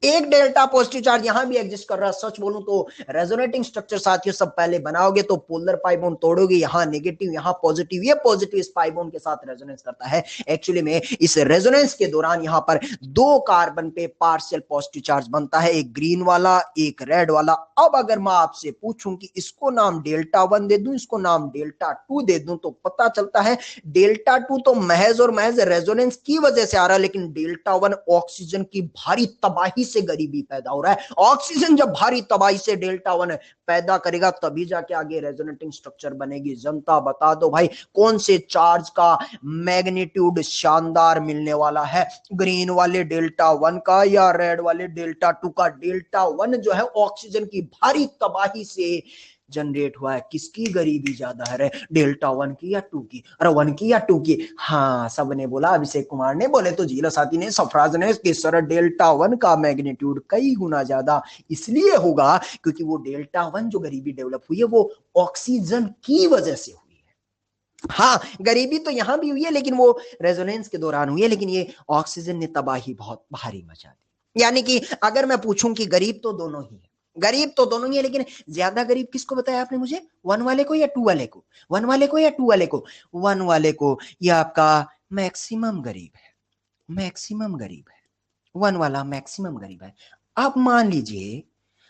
एक डेल्टा पॉजिटिव चार्ज यहां भी एग्जिस्ट कर रहा है। सच बोलूं तो रेजोनेटिंग स्ट्रक्चर साथियों सब पहले बनाओगे तो पोलर पाई बॉन्ड तोड़ोगे, यहां नेगेटिव यहां पॉजिटिव, ये पॉजिटिव इस पाई बॉन्ड के साथ रेजोनेंस करता है। एक्चुअली में इस रेजोनेंस के दौरान यहां पर दो कार्बन पे पार्शियल पॉजिटिव चार्ज बनता है, एक ग्रीन वाला एक रेड वाला। अब अगर मैं आपसे पूछूं कि इसको नाम डेल्टा 1 दे दूं, इसको नाम डेल्टा 2 दे दूं, तो पता चलता है डेल्टा 2 तो महज और महज रेजोनेंस की वजह से आ रहा है, लेकिन डेल्टा 1 ऑक्सीजन की भारी तबाही से गरीबी पैदा हो रहा है। ऑक्सीजन जब भारी तबाही से डेल्टा 1 पैदा करेगा तभी जाके आगे रेजोनेटिंग स्ट्रक्चर बनेगी। जनता बता दो भाई कौन से चार्ज का मैग्नीट्यूड शानदार मिलने वाला है, ग्रीन वाले डेल्टा 1 का या रेड वाले डेल्टा 2 का? डेल्टा 1 जो है ऑक्सीजन की भारी तबाही से जनरेट हुआ है। किसकी गरीबी ज्यादा है? डेल्टा 1 की या 2 की? अरे 1 की या 2 की? हाँ सबने बोला, अभिषेक कुमार ने बोले तो जीला साथी ने, सफराज ने कि सर डेल्टा 1 का मैग्नीट्यूड कई गुना ज्यादा इसलिए होगा क्योंकि वो डेल्टा 1 जो गरीबी डेवलप हुई है वो ऑक्सीजन की वजह से हुई है। हाँ गरीबी तो यहां भी हुई है लेकिन वो रेजोनेंस के दौरान हुई है, लेकिन ये ऑक्सीजन ने तबाही बहुत भारी मचा दी। यानी कि अगर मैं पूछूं कि गरीब तो दोनों ही है, गरीब तो दोनों ही है, लेकिन ज्यादा गरीब किसको बताया आपने मुझे? 1 वाले को या 2 वाले को? 1 वाले को या 2 वाले को? 1 वाले को। यह आपका मैक्सिमम गरीब है, मैक्सिमम गरीब है, 1 वाला मैक्सिमम गरीब है। अब मान लीजिए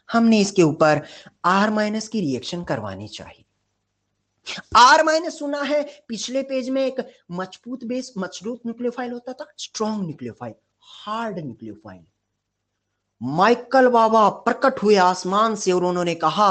हमने इसके ऊपर R माइनस की रिएक्शन करवानी चाहिए। R माइनस सुना है पिछले पेज में एक मजबूत बेस मजबूत न्यूक्लियोफाइल होता था, strong nucleophile, hard nucleophile. Michael बाबा प्रकट हुए आसमान से और उन्होंने कहा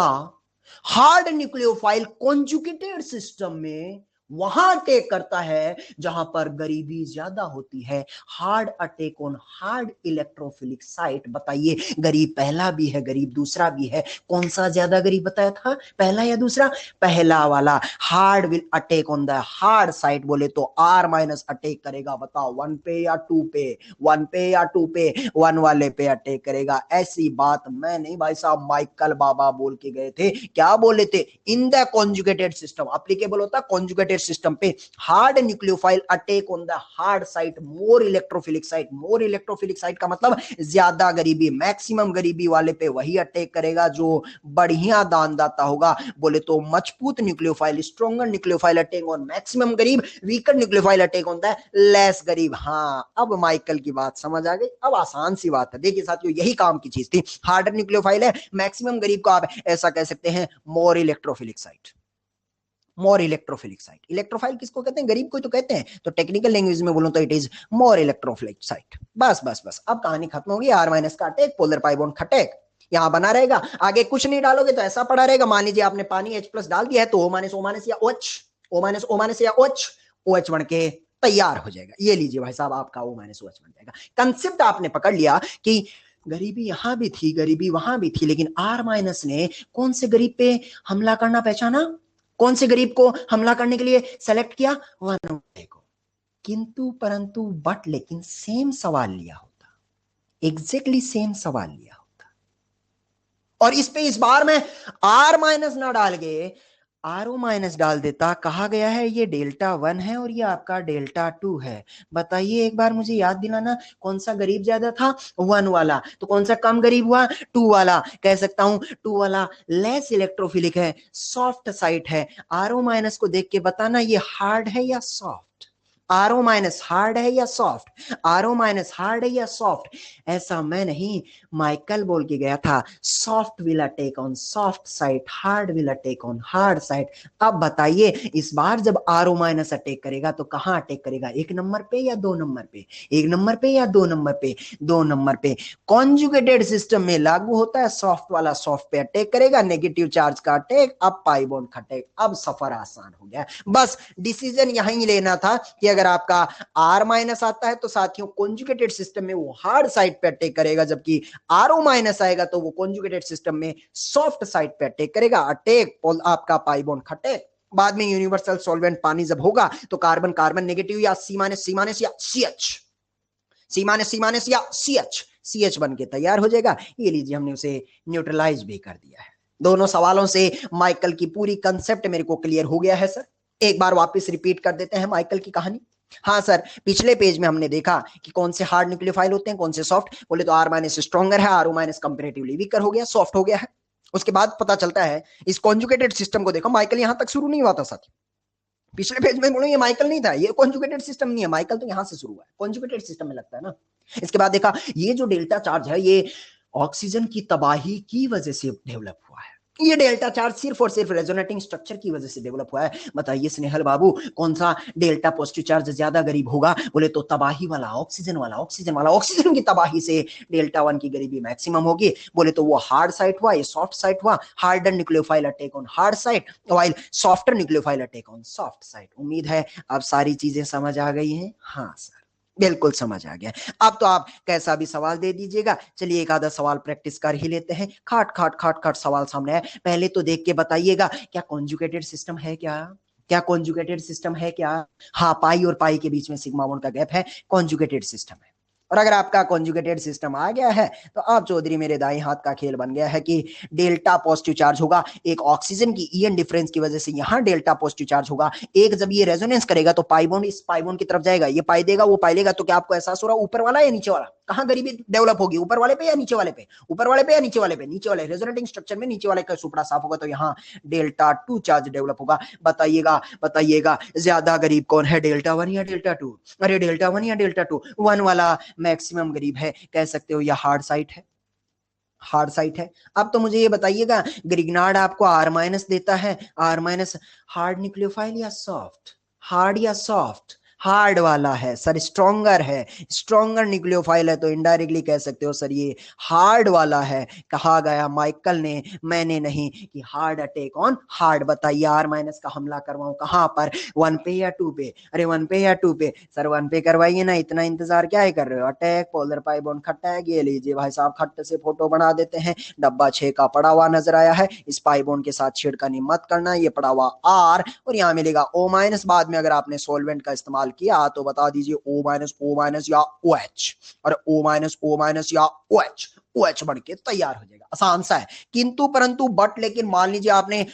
हार्ड न्यूक्लियोफाइल कॉन्जुगेटेड सिस्टम में वहां अटैक करता है जहां पर गरीबी ज्यादा होती है। Hard attack on hard electrophilic site. बताइए गरीब पहला भी है, गरीब दूसरा भी है, कौन सा ज्यादा गरीब बताया था, पहला या दूसरा? पहला वाला। Hard will attack on the hard site बोले तो R माइनस अटैक करेगा। बताओ 1 पे या 2 पे? 1 पे या 2 पे? 1 वाले पे अटैक करेगा। ऐसी बात मैं नहीं भाई साहब, माइकल बाबा बोल के गए थे। क्या बोले थे? In the conjugated system applicable होता कॉन्जुगेटेड सिस्टम पे, hard nucleophile attack on the hard site more electrophilic site. More electrophilic site का मतलब ज्यादा गरीबी, मैक्सिमम गरीबी वाले पे वही अटैक करेगा जो बढ़िया दानदाता होगा। बोले तो मजबूत nucleophile, stronger nucleophile attack on maximum गरीब, weaker nucleophile attack on the less गरीब। हाँ अब माइकल की बात समझ आ गई। अब आसान सी बात है, देखिए साथियों यही काम की चीज थी। हार्डर न्यूक्लियोफाइल है, मैक्सिमम गरीब को आप ऐसा कह सकते हैं मोर इलेक्ट्रोफिलिक साइट। मोर इलेक्ट्रोफिलिक साइट। इलेक्ट्रोफाइल किसको कहते हैं? गरीब को तो कहते हैं, तो टेक्निकल लैंग्वेज में बोलूं तो it is more electrophilic site. बस बस बस अब कहानी खत्म होगी। R माइनस का अटैक, पोलर पाई बॉन्ड खटेक यहां बना रहेगा। आगे कुछ नहीं डालोगे तो ऐसा पड़ा रहेगा। मान लीजिए आपने पानी H प्लस डाल दिया है तो O माइनस या OH या OH बन के तैयार हो जाएगा। ये लीजिए भाई साहब आपका O माइनस OH बन जाएगा। कंसेप्ट आपने पकड़ लिया कि गरीबी यहां भी थी, गरीबी वहां भी थी, लेकिन R माइनस ने कौन से गरीब पे हमला करना पहचाना, कौन से गरीब को हमला करने के लिए सेलेक्ट किया? 1 वाले को। किंतु परंतु बट लेकिन सेम सवाल लिया होता, एग्जैक्टली सेम सवाल लिया होता, और इस पे इस बार में R माइनस ना डाल के RO माइनस डाल देता। कहा गया है ये डेल्टा 1 है और ये आपका डेल्टा 2 है। बताइए एक बार मुझे याद दिलाना कौन सा गरीब ज्यादा था? 1 वाला। तो कौन सा कम गरीब हुआ? 2 वाला। कह सकता हूं 2 वाला लेस इलेक्ट्रोफिलिक है, सॉफ्ट साइट है। RO माइनस को देख के बताना ये हार्ड है या सॉफ्ट? RO माइनस हार्ड है या सॉफ्ट? RO माइनस हार्ड है या सॉफ्ट? ऐसा मैं नहीं, माइकल बोल के गया था soft will attack on soft side, hard will attack on hard side. अब बताइए इस बार जब RO माइनस अटैक करेगा तो कहां अटैक करेगा? 1 नंबर पे या 2 नंबर पे? 1 नंबर पे या 2 नंबर पे? 2 नंबर पे। कॉन्जुगेटेड सिस्टम में लागू होता है, सॉफ्ट वाला सॉफ्ट पे अटैक करेगा, नेगेटिव चार्ज का अटैक। अब पाई बॉन्ड खटेक। अब सफर आसान हो गया। बस डिसीजन यहीं लेना था कि अगर आपका R माइनस आता है तो साथियों कॉन्जुगेटेड सिस्टम में वो हार्ड साइड पे अटैक करेगा, जबकि RO माइनस आएगा तो वो कॉन्जुगेटेड सिस्टम में सॉफ्ट साइड पे अटैक करेगा। अटैक आपका पाई बॉन्ड खटे, बाद में यूनिवर्सल सॉल्वेंट पानी जब होगा तो कार्बन कार्बन नेगेटिव या C माइनस या CH, C माइनस या CH बन के तैयार हो जाएगा। ये लीजिए हमने उसे न्यूट्रलाइज भी कर दिया है। दोनों सवालों से माइकल की पूरी कंसेप्ट मेरे को क्लियर हो गया है सर। एक बार वापस रिपीट कर देते हैं माइकल की कहानी। हाँ सर, पिछले पेज में हमने देखा कि कौन से हार्ड न्यूक्लियोफाइल होते हैं, कौन से सॉफ्ट। बोले तो R माइनस स्ट्रॉन्गर है, RO माइनस कंपेरेटिवली वीकर हो गया, सॉफ्ट हो गया है। उसके बाद पता चलता है इस कॉन्जुगेटेड सिस्टम को देखो, माइकल यहां तक शुरू नहीं हुआ था साथी। पिछले पेज में बोलो ये माइकल नहीं था, ये कॉन्जुगेटेड सिस्टम नहीं है, माइकल तो यहां से शुरू हुआ है, कॉन्जुगेटेड सिस्टम में लगता है ना। इसके बाद देखा ये जो डेल्टा चार्ज है ये ऑक्सीजन की तबाही की वजह से डेवलप हुआ है। ये डेल्टा चार्ज सिर्फ और सिर्फ रेजोनेटिंग स्ट्रक्चर की वजह से डेवलप हुआ है। बताइए स्नेहल बाबू, कौन सा डेल्टा पॉजिटिव चार्ज ज्यादा गरीब होगा? बोले तो तबाही वाला, ऑक्सीजन वाला। ऑक्सीजन की तबाही से डेल्टा 1 की गरीबी मैक्सिमम होगी। बोले तो वो हार्ड साइट हुआ, ये सॉफ्ट साइट हुआ। Harder nucleophile attack on hard site, while softer nucleophile attack on soft site. उम्मीद है अब सारी चीजें समझ आ गई हैं। हाँ सर, बिल्कुल समझ आ गया। अब तो आप कैसा भी सवाल दे दीजिएगा। चलिए एक आधा सवाल प्रैक्टिस कर ही लेते हैं। खाट खाट खाट खाट सवाल सामने है, पहले तो देख के बताइएगा क्या कॉन्जुगेटेड सिस्टम है क्या? क्या कॉन्जुगेटेड सिस्टम है क्या? हाँ, पाई और पाई के बीच में सिग्मा बॉन्ड का गैप है, कॉन्जुगेटेड सिस्टम है। और अगर आपका कॉन्जुगेटेड सिस्टम आ गया है तो आप चौधरी मेरे दाएं हाथ का खेल बन गया है कि डेल्टा पॉजिटिव चार्ज होगा। एक ऑक्सीजन की ईएन डिफरेंस की वजह से यहां डेल्टा पॉजिटिव चार्ज होगा। एक जब ये रेजोनेंस करेगा तो पाई बॉन्ड इस पाई बॉन्ड की तरफ जाएगा, ये पाई देगा वो पाई लेगा। तो क्या आपको एहसास हो रहा है ऊपर वाला या नीचे वाला? कहां गरीबी डेवलप होगी, ऊपर वाले पे या नीचे वाले पे? ऊपर वाले पे या नीचे वाले पे? नीचे वाले। रेजोनेटिंग स्ट्रक्चर में नीचे वाले का सुपड़ा साफ होगा तो यहाँ डेल्टा 2 चार्ज डेवलप होगा। बताइएगा बताइएगा ज्यादा गरीब कौन है, डेल्टा 1 या डेल्टा 2? अरे डेल्टा 1 या डेल्टा 2? 1 वाला मैक्सिमम गरीब है, कह सकते हो या हार्ड साइट है, हार्ड साइट है। अब तो मुझे ये बताइएगा ग्रिग्नार्ड आपको R माइनस देता है, R माइनस हार्ड न्यूक्लियोफाइल या सॉफ्ट? हार्ड या सॉफ्ट? हार्ड वाला है सर, स्ट्रॉन्गर है, स्ट्रॉन्गर न्यूक्लियोफाइल है तो इनडायरेक्टली कह सकते हो सर ये हार्ड वाला है। कहा गया माइकल ने, मैंने नहीं, कि हार्ड अटैक ऑन हार्ड। बताइए R माइनस का हमला करवाऊं कहां पर, 1 पे या 2 पे? अरे 1 पे या 2 पे? सर 1 पे करवाइए ना, इतना इंतजार क्या है कर रहे हो? अटैक पोलर पाई बॉन्ड खट्टा है, ये लीजिए भाई साहब खट्टे से फोटो बना देते हैं। डब्बा 6 का पड़ा हुआ नजर आया है, इस पाई बॉन्ड के साथ छेड़खानी मत करना, ये पड़ा हुआ R और यहाँ मिलेगा O माइनस। बाद में अगर आपने सोलवेंट का इस्तेमाल किया तो बता दीजिए O माइनस या OH, और O माइनस या OH बढ़ के तैयार हो जाएगा। आसान सा है, किंतु परंतु बट लेकिन मान लीजिए आपने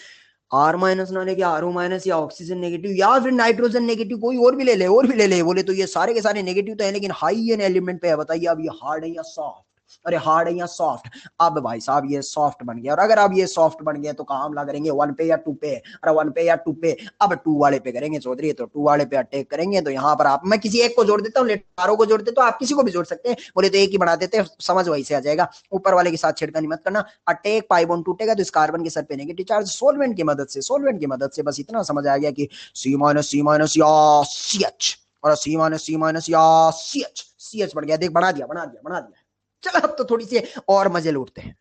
R माइनस ना लेके RO माइनस या ऑक्सीजन नेगेटिव या फिर नाइट्रोजन नेगेटिव कोई और भी ले ले, और भी ले ले। बोले तो ये सारे के सारे नेगेटिव तो है लेकिन हाई एन एलिमेंट पे है। बताइए अब ये हार्ड है या सॉफ्ट? अरे हार्ड है या सॉफ्ट? अब भाई साहब ये सॉफ्ट बन गया। और अगर अब ये सॉफ्ट बन गया तो कहाँ हमला करेंगे, 1 पे या 2 पे? अरे 1 पे या 2 पे? अब 2 वाले पे करेंगे चौधरी, तो 2 वाले पे अटैक करेंगे। तो यहाँ पर आप, मैं किसी एक को जोड़ देता हूँ, लेटारो को जोड़ देता हूँ, आप किसी को भी जोड़ सकते हैं। बोले तो एक ही बना देते हैं, समझ वही से आ जाएगा। ऊपर वाले के साथ छेड़खानी मत करना। अटैक पाई बॉन्ड टूटेगा तो इस कार्बन के सर पे नेगेटिव चार्ज सोलवेंट की मदद से, बस इतना समझ आ गया कि C माइनस या CH, और C माइनस या CH बढ़ गया। देख बना दिया। चलो अब तो थोड़ी सी और मजे लूटते हैं।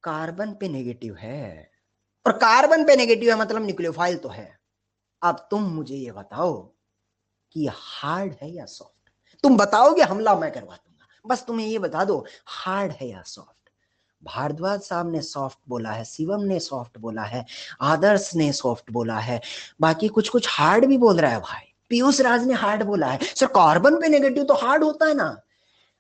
कार्बन पे नेगेटिव है, और कार्बन पे नेगेटिव है मतलब न्यूक्लियोफाइल तो है। अब तुम मुझे ये बताओ कि हार्ड है या सॉफ्ट? तुम बताओगे, हमला मैं करवा दूंगा, बस तुम्हें ये बता दो हार्ड है या सॉफ्ट। भारद्वाज साहब ने सॉफ्ट बोला है, शिवम ने सॉफ्ट बोला है, आदर्श ने सॉफ्ट बोला है, बाकी कुछ कुछ हार्ड भी बोल रहा है भाई। पीयूष राज ने हार्ड बोला है। सर कार्बन पे नेगेटिव तो हार्ड होता है ना?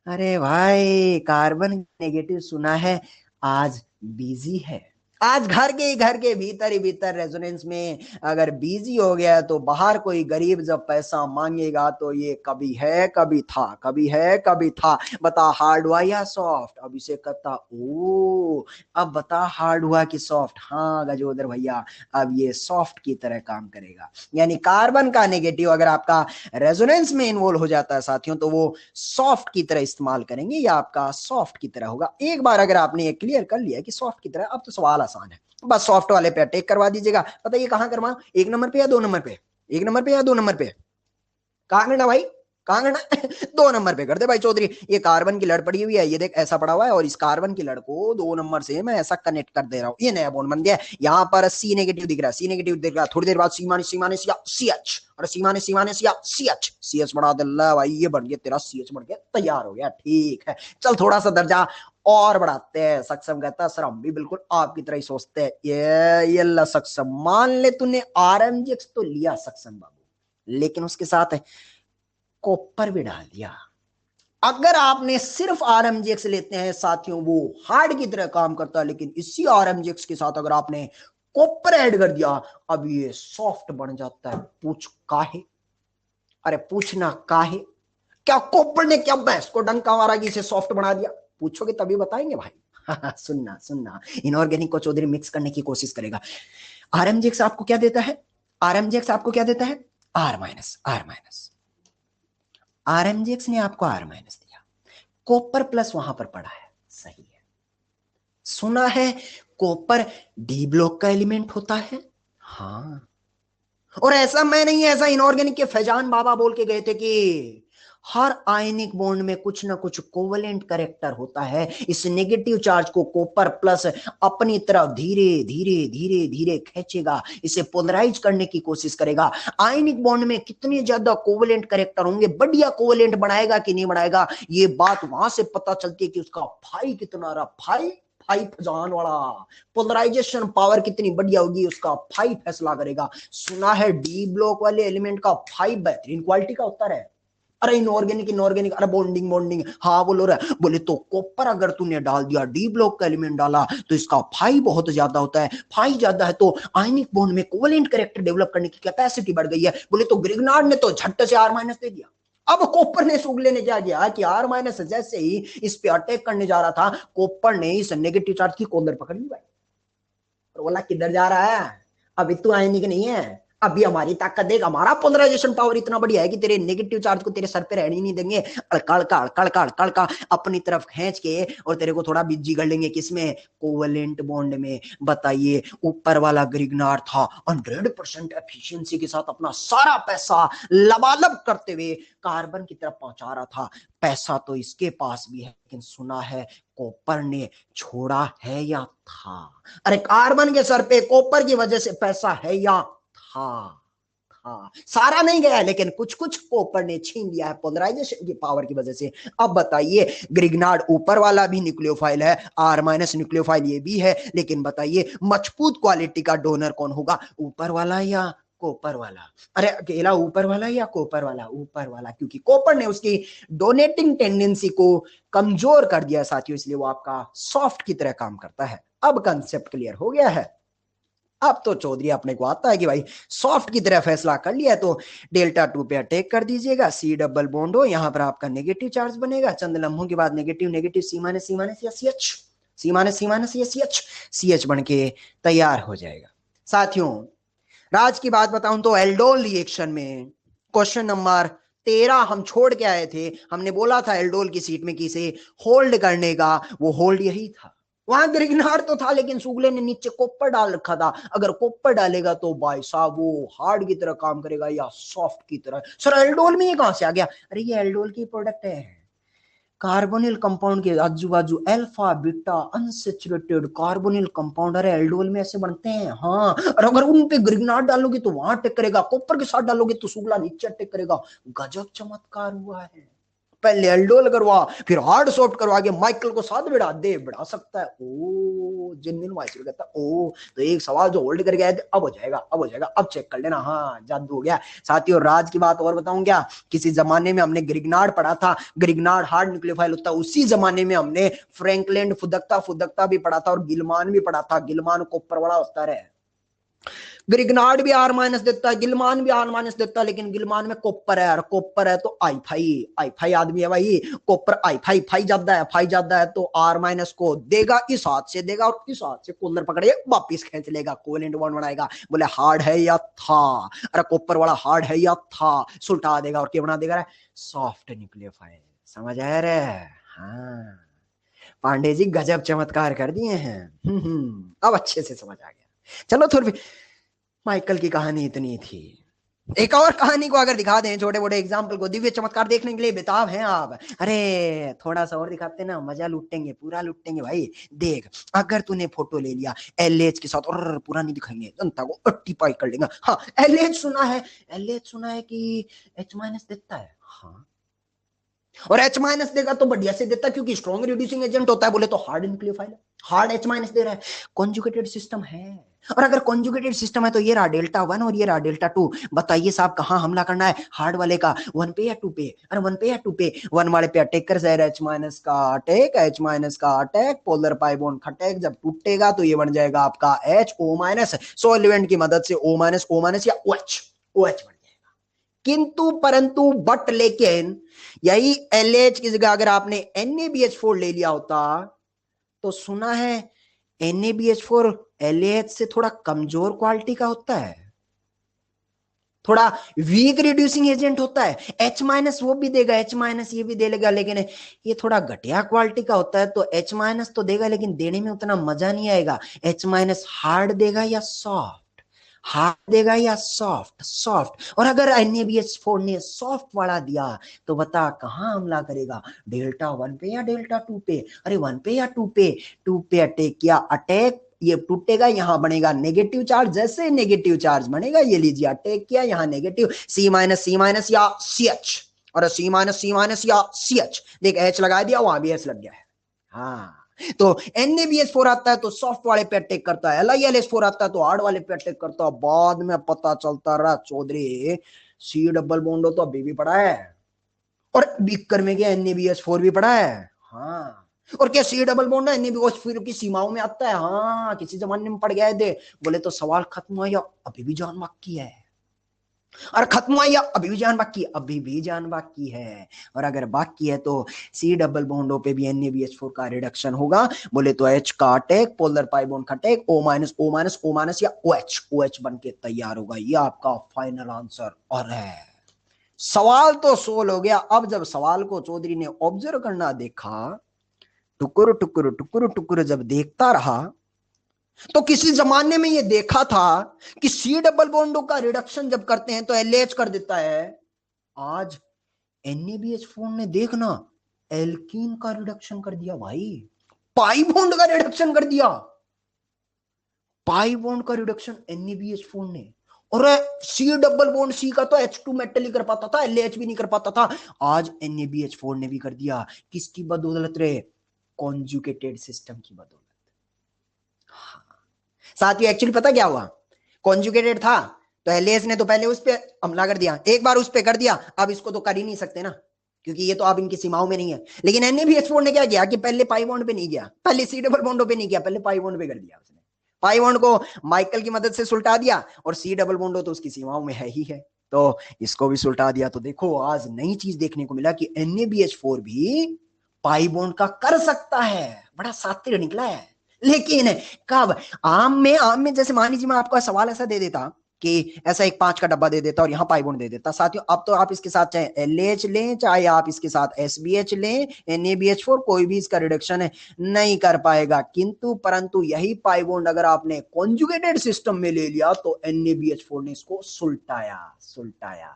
अरे भाई कार्बन नेगेटिव सुना है, आज बिजी है। आज घर के भीतर ही भीतर रेजोनेंस में अगर बिजी हो गया तो बाहर कोई गरीब जब पैसा मांगेगा तो ये कभी है कभी था, कभी है कभी था। बता हार्ड हुआ या सॉफ्ट? अब इसे कहता ओ, अब बता हार्ड हुआ कि सॉफ्ट? हाँ गजोदर भैया, अब ये सॉफ्ट की तरह काम करेगा। यानी कार्बन का नेगेटिव अगर आपका रेजोनेंस में इन्वॉल्व हो जाता है साथियों तो वो सॉफ्ट की तरह इस्तेमाल करेंगे, या आपका सॉफ्ट की तरह होगा। एक बार अगर आपने ये क्लियर कर लिया कि सॉफ्ट की तरह, अब तो सवाल आसान है, बस सॉफ्ट वाले पे अटैक करवा दीजिएगा। बताइए कहां करवाऊं, 1 नंबर पे या 2 नंबर पे? 1 नंबर पे या 2 नंबर पे? कहां करना भाई, कहां करना है? 2 नंबर पे कर दे भाई चौधरी। ये कार्बन की लड़ पड़ी हुई है, ये देख ऐसा पड़ा हुआ है, और इस कार्बन की लड़ को 2 नंबर से मैं ऐसा कनेक्ट कर दे रहा हूँ, ये नया बॉन्ड बन गया। यहाँ पर सी नेगेटिव दिख रहा है, सी नेगेटिव दिख रहा है, थोड़ी देर बाद सी माइनस सी एच, और सी माइनस सी एच बढ़ा दे भाई, ये बन गया तेरा सी एच, बन गया, तैयार हो गया। ठीक है, चल थोड़ा सा दर्जा और बढ़ाते हैं। सक्षम कहता है सर हम भी बिल्कुल आपकी तरह ही सोचते हैं। ये अल्लाह सक्षम, मान ले तूने आरएमजीएक्स तो लिया सक्षम बाबू, लेकिन उसके साथ कॉपर भी डाल दिया। अगर आपने सिर्फ आरएमजीएक्स लेते हैं साथियों, वो हार्ड की तरह काम करता है, लेकिन इसी आरएमजीएक्स के साथ अगर आपने कॉपर ऐड कर दिया, अब ये सॉफ्ट बन जाता है। पूछ काहे? अरे पूछना काहे? क्या कॉपर ने क्या भैंस को डंका मारा कि इसे सॉफ्ट बना दिया? पूछोगे तभी बताएंगे भाई। सुनना इनऑर्गेनिक को चौधरी मिक्स करने की कोशिश करेगा। आरएमजीएक्स आपको क्या देता है? आरएमजीएक्स आपको क्या देता है? Are minus. आरएमजीएक्स ने आपको आर माइनस दिया, कॉपर प्लस वहां पर पड़ा है, सही है। सुना है कॉपर डी ब्लॉक का एलिमेंट होता है, हाँ। और ऐसा मैं नहीं, ऐसा इनऑर्गेनिक के फैजान बाबा बोल के गए थे कि हर आयनिक बॉन्ड में कुछ ना कुछ कोवलेंट कैरेक्टर होता है। इस नेगेटिव चार्ज को कॉपर प्लस अपनी तरफ धीरे धीरे धीरे धीरे खींचेगा, इसे पोलराइज करने की कोशिश करेगा। आयनिक बॉन्ड में कितने ज्यादा कोवलेंट कैरेक्टर होंगे, बढ़िया कोवलेंट बनाएगा कि नहीं बनाएगा, ये बात वहां से पता चलती है कि उसका फाई कितना रहा। फाई फजान वाला पोलराइजेशन पावर कितनी बढ़िया होगी, उसका फाई फैसला करेगा। सुना है डी ब्लॉक वाले एलिमेंट का फाई बेहतरीन क्वालिटी का होता है। अरे इनऑर्गेनिक, अरे बॉन्डिंग, हाँ बोलो रहा, बोले तो कॉपर अगर तूने डाल दिया, डी ब्लॉक का एलिमेंट डाला, तो इसका फाई बहुत ज्यादा होता है। फाई ज्यादा है तो आयनिक बॉन्ड में कोवलेंट कैरेक्टर डेवलप करने की कैपेसिटी बढ़ गई है। बोले तो ग्रिग्नार्ड ने तो झट से आर माइनस दे दिया। अब कॉपर ने सुगले ने क्या किया कि आर माइनस जैसे ही इस पे अटैक करने जा रहा था, कॉपर ने इस नेगेटिव चार्ज की कॉलर पकड़ ली भाई, और बोला किधर जा रहा है, अभी तू आयनिक नहीं है, अभी हमारी ताकत देख, हमारा पोलराइजेशन पावर इतना बढ़िया है कि तेरे नेगेटिव चार्ज को तेरे सर पे रहने नहीं देंगे। अड़का अपनी तरफ खींच के और तेरे को थोड़ा बिजी कर लेंगे। किसमें? कोवलेंट बॉन्ड में। बताइए, ऊपर वाला ग्रिग्नार था 100% एफिशिएंसी के साथ अपना सारा पैसा लबालब करते हुए कार्बन की तरफ पहुंचा रहा था। पैसा तो इसके पास भी है, लेकिन सुना है कॉपर ने छोड़ा है या था? अरे कार्बन के सर पे कॉपर की वजह से पैसा है या था? सारा नहीं गया, लेकिन कुछ कुछ कॉपर ने छीन लिया है पोलराइजेशन की पावर की वजह से। अब बताइए, ग्रिग्नार्ड ऊपर वाला भी न्यूक्लियोफाइल है, आर माइनस न्यूक्लियोफाइल ये भी है, लेकिन बताइए मजबूत क्वालिटी का डोनर कौन होगा, ऊपर वाला या कॉपर वाला? अरे अकेला ऊपर वाला या कॉपर वाला? ऊपर वाला, क्योंकि कॉपर ने उसकी डोनेटिंग टेंडेंसी को कमजोर कर दिया साथियों, इसलिए वो आपका सॉफ्ट की तरह काम करता है। अब कंसेप्ट क्लियर हो गया है। अब तो चौधरी अपने को आता है कि भाई सॉफ्ट की तरह फैसला कर लिया है, तो डेल्टा 2 पे अटैक कर दीजिएगा, सी डबल बॉन्ड हो, यहां पर आपका नेगेटिव चार्ज बनेगा, चंद लम्हों के बाद नेगेटिव सी माइनस या सी एच सी एच बन के तैयार हो जाएगा। साथियों राज की बात बताऊं तो एल्डोल रिएक्शन में क्वेश्चन नंबर 13 हम छोड़ के आए थे। हमने बोला था एल्डोल की सीट में कि इसे होल्ड करने का, वो होल्ड यही था। वहां ग्रिग्नार्ड तो था, लेकिन सुगले ने नीचे कॉपर डाल रखा था। अगर कॉपर डालेगा तो भाई साहब वो हार्ड की तरह काम करेगा या सॉफ्ट की तरह। सर एल्डोल में ये कहां से आ गया? अरे ये एल्डोल की प्रोडक्ट है। कार्बोनिल कंपाउंड के आजू बाजू alpha beta unsaturated carbonyl compound, अरे एल्डोल में ऐसे बनते हैं, हाँ। और अगर उन पे ग्रिग्नार्ड डालोगे तो वहां अटैक करेगा, कॉपर के साथ डालोगे तो सुगला नीचे अटैक करेगा। गजब चमत्कार हुआ है। पहले एल्डोल करवा, फिर हार्ड सॉफ्ट करवा के माइकल को साथ बढ़ा सकता है। ओ जिन माइकल कहता ओ, तो एक सवाल जो होल्ड कर गया है, अब हो जाएगा, अब चेक कर लेना। हाँ जादू हो गया। साथियों राज की बात और बताऊं क्या, किसी जमाने में हमने ग्रिग्नार्ड पढ़ा था, ग्रिग्नार्ड हार्ड न्यूक्लियोफाइल होता है। उसी जमाने में हमने फ्रैंकलैंड फुदकता भी पढ़ा था, और गिलमान भी पढ़ा था। गिलमान कॉपर वाला होता है, ग्रिग्नार्ड भी आर माइनस देता है, गिलमान भी आर माइनस देता है, लेकिन गिलमान में कॉपर है, और कॉपर है तो आई फाई आदमी है भाई। कॉपर आई फाई ज्यादा है तो आर माइनस को देगा, इस हाथ से देगा और इस हाथ से कॉलर पकड़े वापिस खींच लेगा, कोवेलेंट बॉन्ड बनाएगा। बोले हार्ड है या था? अरे कॉपर वाला हार्ड है या था? सुलटा देगा और क्या बना देगा? Soft nucleophile. समझ आया रे? हाँ पांडे जी गजब चमत्कार कर दिए हैं। अब अच्छे से समझ आ गया। चलो थोड़ी, माइकल की कहानी इतनी थी। एक और कहानी को अगर दिखा दें, छोटे मोटे एग्जाम्पल को, दिव्य चमत्कार देखने के लिए बेताब हैं आप? अरे थोड़ा सा और दिखाते ना, मजा लुटेंगे, पूरा लुटेंगे भाई। देख, अगर तूने फोटो ले लिया एलएच के साथ, और पूरा नहीं दिखाएंगे, जनता को अट्टीपाई कर लेंगे। हाँ एलएच सुना है, एलएच सुना है कि H- देता है। हाँ, और H- देगा तो बढ़िया से देता, क्योंकि स्ट्रॉन्ग रिड्यूसिंग एजेंट होता है। बोले तो हार्ड न्यूक्लियोफाइल है, हार्ड H- दे रहा है, कॉन्जुगेटेड सिस्टम है। और अगर कॉन्जुगेटेड सिस्टम है तो ये रहा डेल्टा 1 और ये रहा डेल्टा 2। बताइए साहब कहां हमला करना है? हार्ड वाले का 1 पे या 2 पे? अरे 1 पे या 2 पे? 1 वाले पे अटैक कर जाए, H- का अटैक, H- का अटैक, पोलर पाई बॉन्ड खटैक जब टूटेगा तो ये बन जाएगा आपका HO-, सॉल्वेंट की मदद से O-, O- या OH, OH बन जाएगा। किंतु परंतु बट लेकिन यही LH की जगह अगर आपने NaBH4 ले लिया होता, तो सुना है NaBH4 LH से थोड़ा कमजोर क्वालिटी का होता है, थोड़ा वीक रिड्यूसिंग एजेंट होता है। H- वो भी देगा, H- ये भी देगा, लेकिन ये थोड़ा घटिया क्वालिटी का होता है। तो H- तो देगा, लेकिन देने में उतना मजा नहीं आएगा। H- हार्ड देगा या सॉफ्ट? हार्ड देगा या सॉफ्ट? सॉफ्ट। और अगर NaBH4 ने सॉफ्ट वाला दिया तो बता कहां हमला करेगा? डेल्टा 1 पे या डेल्टा 2 पे? अरे 1 पे या 2 पे? 2 पे अटैक किया, अटैक ये टूटेगा, यहां बनेगा नेगेटिव चार्ज। जैसे नेगेटिव चार्ज बनेगा, ये लीजिए अटैक किया, यहां नेगेटिव C- या CH, और C- या CH। देख H लगा दिया, वहां भी H लग गया है। हाँ, तो NaBH4 आता है तो सॉफ्ट वाले पे अटैक करता है, LiLH4 आता है तो हार्ड वाले पे अटैक करता है। बाद में पता चलता रहा चौधरी C डबल बॉन्ड तो अभी भी पड़ा है, और बीकर में क्या NaBH4 भी पड़ा है। हाँ, और क्या C डबल बॉन्ड NaBH4 की सीमाओं में आता है? हाँ, किसी जमाने में पड़ गया है। बोले तो सवाल खत्म हुआ या अभी भी जान बाकी है? और खत्म हुआ या अभी भी जान बाकी? अभी भी जान बाकी है। और अगर बाकी है तो C डबल बॉन्डों पे भी NaBH4 का रिडक्शन होगा। बोले तो H का अटैक, पोलर पाई बॉन्ड का अटैक, O- या OH बन के तैयार होगा। ये आपका फाइनल आंसर। और है सवाल तो सोल हो गया। अब जब सवाल को चौधरी ने ऑब्जर्व करना देखा, टुकुर टुकुर टुकुर टुकुर जब देखता रहा, तो किसी जमाने में ये देखा था कि C डबल बॉन्डों का रिडक्शन जब करते हैं तो LH कर देता है। आज NaBH4 ने देखना एल्कीन का रिडक्शन कर दिया भाई, पाई बॉन्ड का रिडक्शन कर दिया, पाई बॉन्ड का रिडक्शन NaBH4 ने। और C डबल बॉन्ड C का तो H2 मेटल ही कर पाता था, LH भी नहीं कर पाता था। आज NaBH4 ने भी कर दिया। किसकी बदौलत रे? कॉन्जुगेटेड सिस्टम की बदौलत। साथियों एक्चुअली पता क्या हुआ, कॉन्जुगेटेड था तो एलएस ने तो पहले उस पर हमला कर दिया, एक बार उस पर कर दिया, अब इसको तो कर ही नहीं सकते ना, क्योंकि ये तो अब इनकी सीमाओं में नहीं है। लेकिन NaBH4 ने क्या किया कि पहले पाई बॉन्ड पे नहीं गया, पहले C डबल बॉन्डों पे नहीं किया, पहले पाई बॉन्ड पे कर दिया उसने। पाई बॉन्ड को माइकल की मदद से सुलटा दिया, और C डबल बॉन्डो तो उसकी सीमाओं में है ही है, तो इसको भी सुलटा दिया। तो देखो आज नई चीज देखने को मिला कि NaBH4 भी पाई बॉन्ड का कर सकता है। बड़ा शातिर निकला है। लेकिन कब? आम में जैसे मान लीजिए मैं आपको सवाल ऐसा दे देता कि ऐसा एक 5 का डब्बा दे देता और यहाँ पाई बॉन्ड दे देता। साथियों अब तो आप इसके साथ चाहे LH लें, चाहे आप इसके साथ SBH लें, NaBH4 कोई भी इसका रिडक्शन नहीं कर पाएगा। किंतु परंतु यही पाई बॉन्ड अगर आपने कॉन्जुगेटेड सिस्टम में ले लिया तो NaBH4 ने इसको सुलटाया, सुलटाया।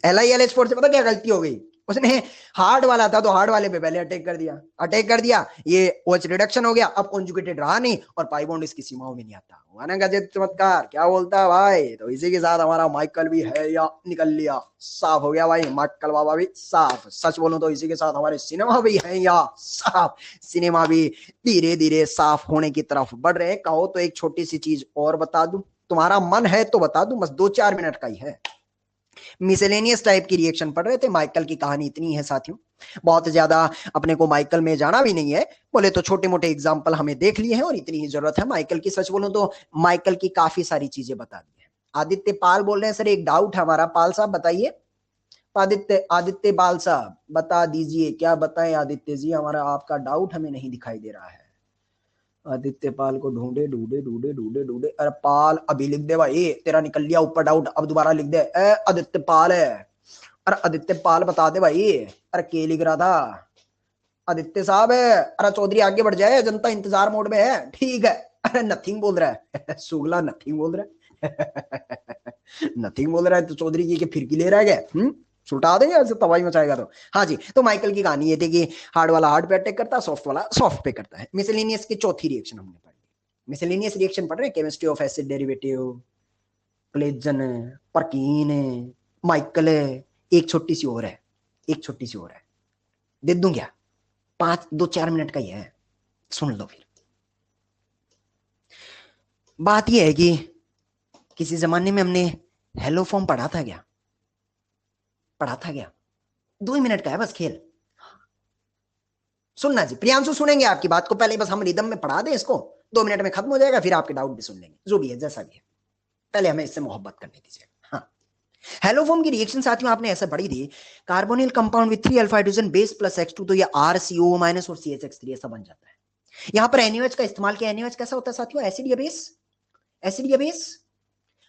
LiLH4 से पता क्या गलती हो गई? उसने हार्ड वाला था तो हार्ड वाले पे पहले अटैक कर दिया, अटैक कर दिया, ये OH रिडक्शन हो गया, अब कॉन्जुगेटेड रहा नहीं और पाई बॉन्ड इसकी सीमाओं में नहीं आता। हुआ ना गजब चमत्कार? क्या बोलता है भाई? तो इसी के साथ हमारा माइकल भी है या निकल लिया, साफ हो गया भाई, माइकल बाबा भी साफ। सच बोलूं तो इसी के साथ हमारे सिनेमा भी है या साफ, सिनेमा भी धीरे धीरे साफ होने की तरफ बढ़ रहे। कहो तो एक छोटी सी चीज और बता दूं, तुम्हारा मन है तो बता दूं, बस 2-4 मिनट का ही है। मिसेलेनियस टाइप की रिएक्शन पढ़ रहे थे, माइकल की कहानी इतनी है साथियों, बहुत ज्यादा अपने को माइकल में जाना भी नहीं है। बोले तो छोटे मोटे एग्जाम्पल हमें देख लिए हैं और इतनी ही जरूरत है माइकल की। सच बोलूं तो माइकल की काफी सारी चीजें बता दी है। आदित्य पाल बोल रहे हैं सर एक डाउट है हमारा, पाल साहब बताइए। आदित्य आदित्य पाल साहब बता दीजिए, क्या बताएं आदित्य जी, हमारा आपका डाउट हमें नहीं दिखाई दे रहा है। आदित्य पाल को ढूंढे ढूंढे ढूंढे ढूंढे ढूंढे, अरे पाल अभी लिख दे भाई, तेरा निकल लिया ऊपर डाउट, अब दोबारा लिख दे। आदित्य पाल है, अरे आदित्य पाल बता दे भाई। अरे के लिख रहा था? आदित्य साहब है। अरे चौधरी आगे बढ़ जाए, जनता इंतजार मोड में है। ठीक है, अरे नथिंग बोल रहा है सुगला नथिंग बोल रहा है। नथिंग बोल रहा है तो चौधरी जी के फिरकी ले रहा है क्या? सुटा देंगे ऐसे तबाही मचाएगा तो। हाँ जी, तो माइकल की कहानी ये थी कि हार्ड वाला हार्ड पे अटैक करता है, सॉफ्ट वाला सॉफ्ट पे करता है। मिसलेनियस की चौथी रिएक्शन हमने पढ़ी। मिसलेनियस रिएक्शन पढ़ रहे हैं, chemistry of acid derivative, Claisen, Perkin, Michael, एक छोटी सी और है, एक छोटी सी और है, दे दूं क्या? 5-4 मिनट का ही है, सुन लो फिर। बात यह है कि किसी जमाने में हमने हेलो फॉर्म पढ़ा था क्या? पढ़ा था क्या? 2 मिनट का है बस खेल। सुनना जी, प्रियांशु सुनेंगे आपकी बात को, पहले बस हम रिदम में पढ़ा दें इसको, 2 मिनट में खत्म हो जाएगा, फिर आपके डाउट भी सुन लेंगे, जो भी है जैसा भी है, पहले हमें इससे मोहब्बत करने दीजिए। हाँ, हेलोफॉर्म की रिएक्शन साथियों आपने ऐसे पढ़ी थी, carbonyl compound with 3 alpha hydrogen base plus H2, तो ये RCO माइनस और CHX3 ऐसा बन जाता है। यहां पर NaOH का इस्तेमाल किया। NaOH कैसा होता है साथियों? एसिड या बेस? एसिड या बेस?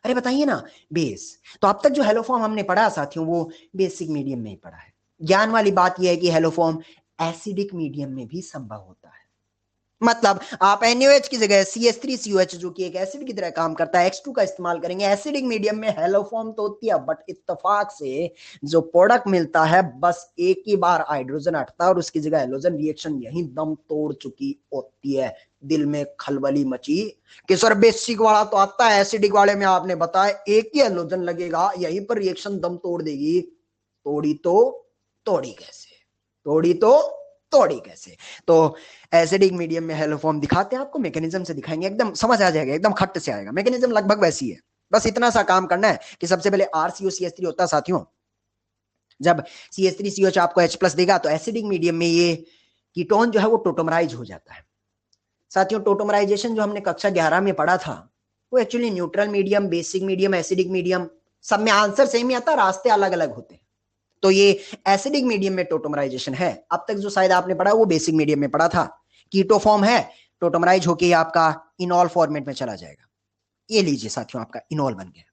अरे बताइए ना, बेस। तो अब तक जो हेलोफॉर्म हमने पढ़ा साथियों वो बेसिक मीडियम में ही पढ़ा है। ज्ञान वाली बात यह है कि हेलोफॉर्म एसिडिक मीडियम में भी संभव होता है। मतलब आप NaOH की जगह CH3COH जो कि एक एसिड की तरह काम करता है, H2 का इस्तेमाल करेंगे, एसिडिक मीडियम में हेलोफॉर्म तो होती है, बट इत्तेफाक से जो प्रोडक्ट मिलता है बस एक ही बार हाइड्रोजन हटता है और उसकी जगह हेलोजन। रिएक्शन यही दम तोड़ चुकी होती है। दिल में खलबली मची कि सर बेसिक वाला तो आता है, एसिडिक वाले में आपने बताया एक ही हेलोजन लगेगा, यहीं पर रिएक्शन दम तोड़ देगी। तोड़ी तो तोड़ी कैसे? तोड़ी तो तोड़ी कैसे? तो एसिडिक मीडियम में हेलोफॉर्म दिखाते हैं आपको, मैकेनिज्म से दिखाएंगे, एकदम समझ आ जाएगा, एकदम खट्ट से आएगा। मैकेनिज्म लगभग वैसी है, बस इतना सा काम करना है कि सबसे पहले RCOCH3 होता है साथियों। जब CH3COH आपको H+ देगा तो एसिडिक मीडियम में ये कीटोन जो है वो टोटोमराइज हो जाता है। साथियों टोटोमराइजेशन जो हमने कक्षा 11 में पढ़ा था वो actually neutral medium, basic medium, acidic medium, सब में आंसर सेम ही आता, रास्ते अलग अलग होते हैं। तो ये एसिडिक मीडियम में टोटोमराइजेशन है। अब तक जो शायद आपने पढ़ा वो बेसिक मीडियम में पढ़ा था। कीटो फॉर्म है, टोटोमराइज होके आपका इनॉल फॉर्मेट में चला जाएगा। ये लीजिए साथियों, आपका इनॉल बन गया,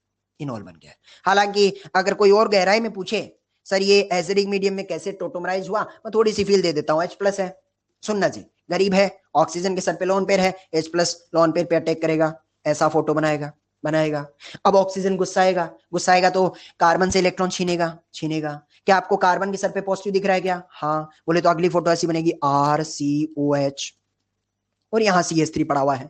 इनॉल बन गया। हालांकि अगर कोई और गहराई में पूछे सर ये एसिडिक मीडियम में कैसे टोटोमराइज हुआ, मैं थोड़ी सी फील दे देता हूं। H+ है, सुनना जी, गरीब है, ऑक्सीजन के सर पे लोन पेयर है, H+ लोन पेयर पे अटैक करेगा, ऐसा फोटो बनाएगा, बनाएगा। अब ऑक्सीजन गुस्साएगा, गुस्साएगा तो कार्बन से इलेक्ट्रॉन छीनेगा, छीनेगा। क्या आपको कार्बन के सर पे पॉजिटिव दिख रहा है क्या? हाँ, बोले तो अगली फोटो ऐसी बनेगी, RCOH और यहाँ CH3 पड़ा हुआ है,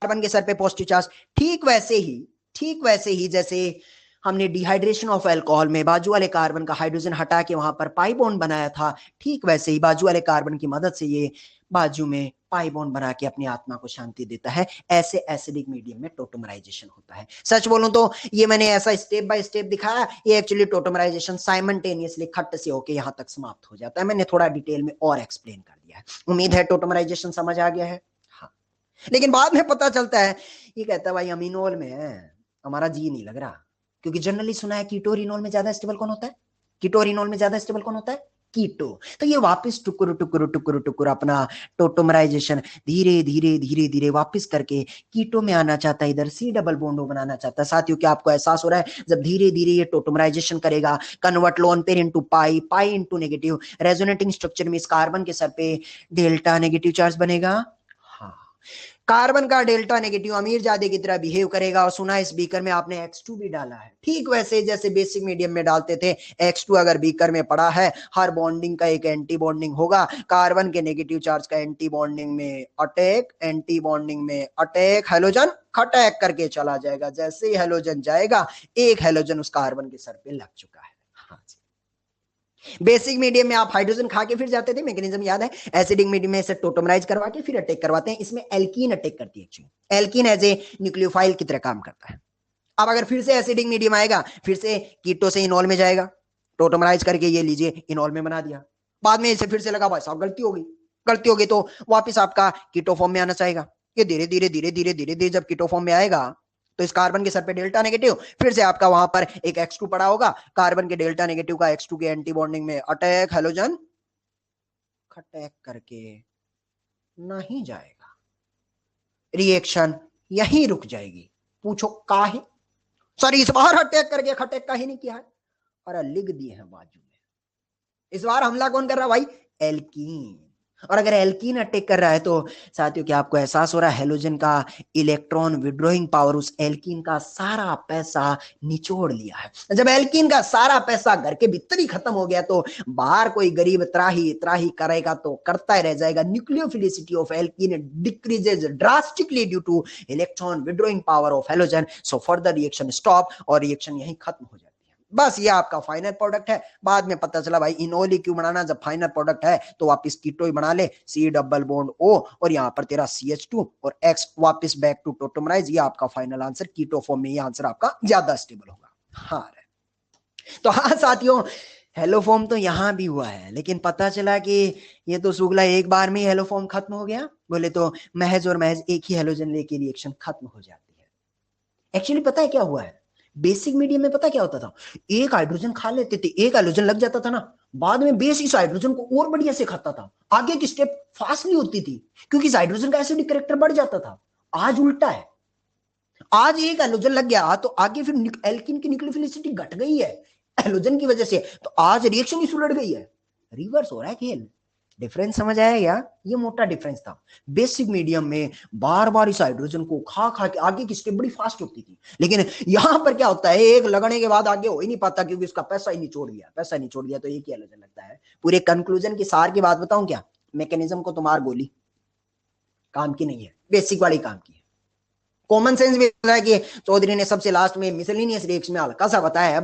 कार्बन के सर पे पॉजिटिव चार्ज। ठीक वैसे ही, ठीक वैसे ही जैसे हमने डिहाइड्रेशन ऑफ अल्कोहल में बाजू वाले कार्बन का हाइड्रोजन हटा के वहां पर पाई बॉन्ड बनाया था, ठीक वैसे ही बाजू वाले कार्बन की मदद से ये बाजू में पाई बॉन्ड बना के अपनी आत्मा को शांति देता है। ऐसे एसिडिक मीडियम में टोटोमराइजेशन होता है। सच बोलूं तो ये मैंने ऐसा स्टेप बाय स्टेप दिखाया, ये एक्चुअली टोटोमराइजेशन साइमल्टेनियसली खट्ट से होके यहां तक समाप्त हो जाता है। मैंने थोड़ा डिटेल में और एक्सप्लेन कर दिया है। उम्मीद है टोटोमराइजेशन समझ आ गया है। हाँ, लेकिन बाद में पता चलता है ये कहता है भाई अमीनोल में है, हमारा जी नहीं लग रहा, क्योंकि जनरली सुना है कीटोरिनोल में ज्यादा स्टेबल कौन होता है? कीटोरिनोल में ज्यादा स्टेबल कौन होता है? कीटो। तो ये वापस टुकुर टुकुर टुकुर टुकुर अपना टोटोमराइजेशन धीरे धीरे धीरे धीरे वापस करके कीटो में आना चाहता है, इधर C डबल बॉन्ड बनाना चाहता है। साथियों क्या आपको एहसास हो रहा है, जब धीरे धीरे ये टोटोमराइजेशन करेगा, कन्वर्ट लोन पेयर इनटू पाई, पाई इनटू नेगेटिव, रेजोनेटिंग स्ट्रक्चर में इस कार्बन के सर पे डेल्टा नेगेटिव चार्ज बनेगा। हाँ, कार्बन का डेल्टा नेगेटिव अमीर जादे की तरह बिहेव करेगा। और सुना इस बीकर में आपने X2 भी डाला है, ठीक वैसे जैसे बेसिक मीडियम में डालते थे। X2 अगर बीकर में पड़ा है, हर बॉन्डिंग का एक एंटी बॉन्डिंग होगा, कार्बन के नेगेटिव चार्ज का एंटी बॉन्डिंग में अटैक, एंटी बॉन्डिंग में अटैक, हेलोजन खटैक करके चला जाएगा। जैसे ही हेलोजन जाएगा, एक हेलोजन उस कार्बन के सर पे लग चुका है। हाँ जी, बेसिक मीडियम में आप हाइड्रोजन खा के फिर जाते थे, मैकेनिज्म याद है? एसिडिक मीडियम में इसे टोटोमराइज करवा के फिर अटैक करवाते हैं। इसमें एल्कीन अटैक करती है actually, alkene as a nucleophile की तरह काम करता है। अब अगर फिर से एसिडिक मीडियम आएगा, फिर से कीटो से इनॉल में जाएगा, टोटोमराइज करके ये लीजिए इनॉल में बना दिया। बाद में इसे फिर से लगा भाई साहब गलती होगी, गलती होगी, तो वापिस आपका कीटो फॉर्म में आना चाहेगा। ये धीरे धीरे धीरे धीरे धीरे धीरे जब कीटो फॉर्म में आएगा तो इस कार्बन के सर पे डेल्टा नेगेटिव, फिर से आपका वहां पर एक X2 पड़ा होगा, कार्बन के डेल्टा नेगेटिव का X2 के एंटी बॉन्डिंग में अटैक, हेलोजन खटैक करके नहीं जाएगा, रिएक्शन यहीं रुक जाएगी। पूछो काहे? सर इस बार अटैक करके खटैक का ही नहीं किया है, और लिख दिए हैं बाजू में। इस बार हमला कौन कर रहा भाई? एल्कीन। और अगर एल्कीन अटैक कर रहा है तो साथियों क्या आपको एहसास हो रहा है हेलोजन का इलेक्ट्रॉन विड्रॉइंग पावर उस एल्कीन का सारा पैसा निचोड़ लिया है। जब एल्कीन का सारा पैसा घर के भीतर ही खत्म हो गया तो बाहर कोई गरीब त्राही त्राही करेगा तो करता ही रह जाएगा। Nucleophilicity of alkene decreases drastically due two electron withdrawing power of halogen, so further reaction stop और रिएक्शन यहीं खत्म हो जाती है। बस ये आपका फाइनल प्रोडक्ट है। बाद में पता चला भाई इनोल ही क्यों बनाना, जब फाइनल प्रोडक्ट है तो वापस कीटो ही बना ले, सी डबल बॉन्ड ओ और यहाँ पर तेरा CH2 और X वापस बैक टू टोटोमराइज। ये आपका फाइनल आंसर, कीटो फॉर्म में ये आंसर आपका ज्यादा स्टेबल होगा। हाँ तो हाँ साथियों हेलो फॉर्म तो यहां भी हुआ है, लेकिन पता चला कि ये तो शुक्ला एक बार में ही हेलो फॉर्म खत्म हो गया। बोले तो महज और महज एक ही हेलोजन लेके रिएक्शन खत्म हो जाती है। एक्चुअली पता है क्या हुआ है, बेसिक मीडियम में पता क्या होता था, एक हाइड्रोजन खा लेते थे, एक हाइड्रोजन लग जाता था ना, बाद में बेस इस हाइड्रोजन को और बढ़िया से खाता था, आगे की स्टेप फास्ट नहीं होती थी क्योंकि इस हाइड्रोजन का एसिडिक कैरेक्टर बढ़ जाता था। आज उल्टा है, आज एक हाइड्रोजन लग गया तो आगे फिर एल्किन की न्यूक्लियोफिलिसिटी घट गई है हाइड्रोजन की वजह से, तो आज रिएक्शन ही सुलट गई है, रिवर्स हो रहा है खेल। डिफरेंस समझ आया क्या? ये मोटा डिफरेंस था। बेसिक मीडियम में बार बार इस हाइड्रोजन को खा खा के आगे की स्टेप बड़ी फास्ट होती थी, लेकिन यहां पर क्या होता है, एक लगने के बाद आगे हो ही नहीं पाता क्योंकि उसका पैसा ही निचोड़ दिया, पैसा निचोड़ दिया तो एक ही हाइड्रोजन लगता है। पूरे कंक्लूजन की सार की बात बताऊं क्या, मैकेनिज्म को तुम्हार गोली काम की नहीं है, बेसिक वाली काम की है। कॉमन सेंस भी है कि चौधरी ने सबसे लास्ट में मिसलिनियस रिएक्शन में हल्का सा बताया है,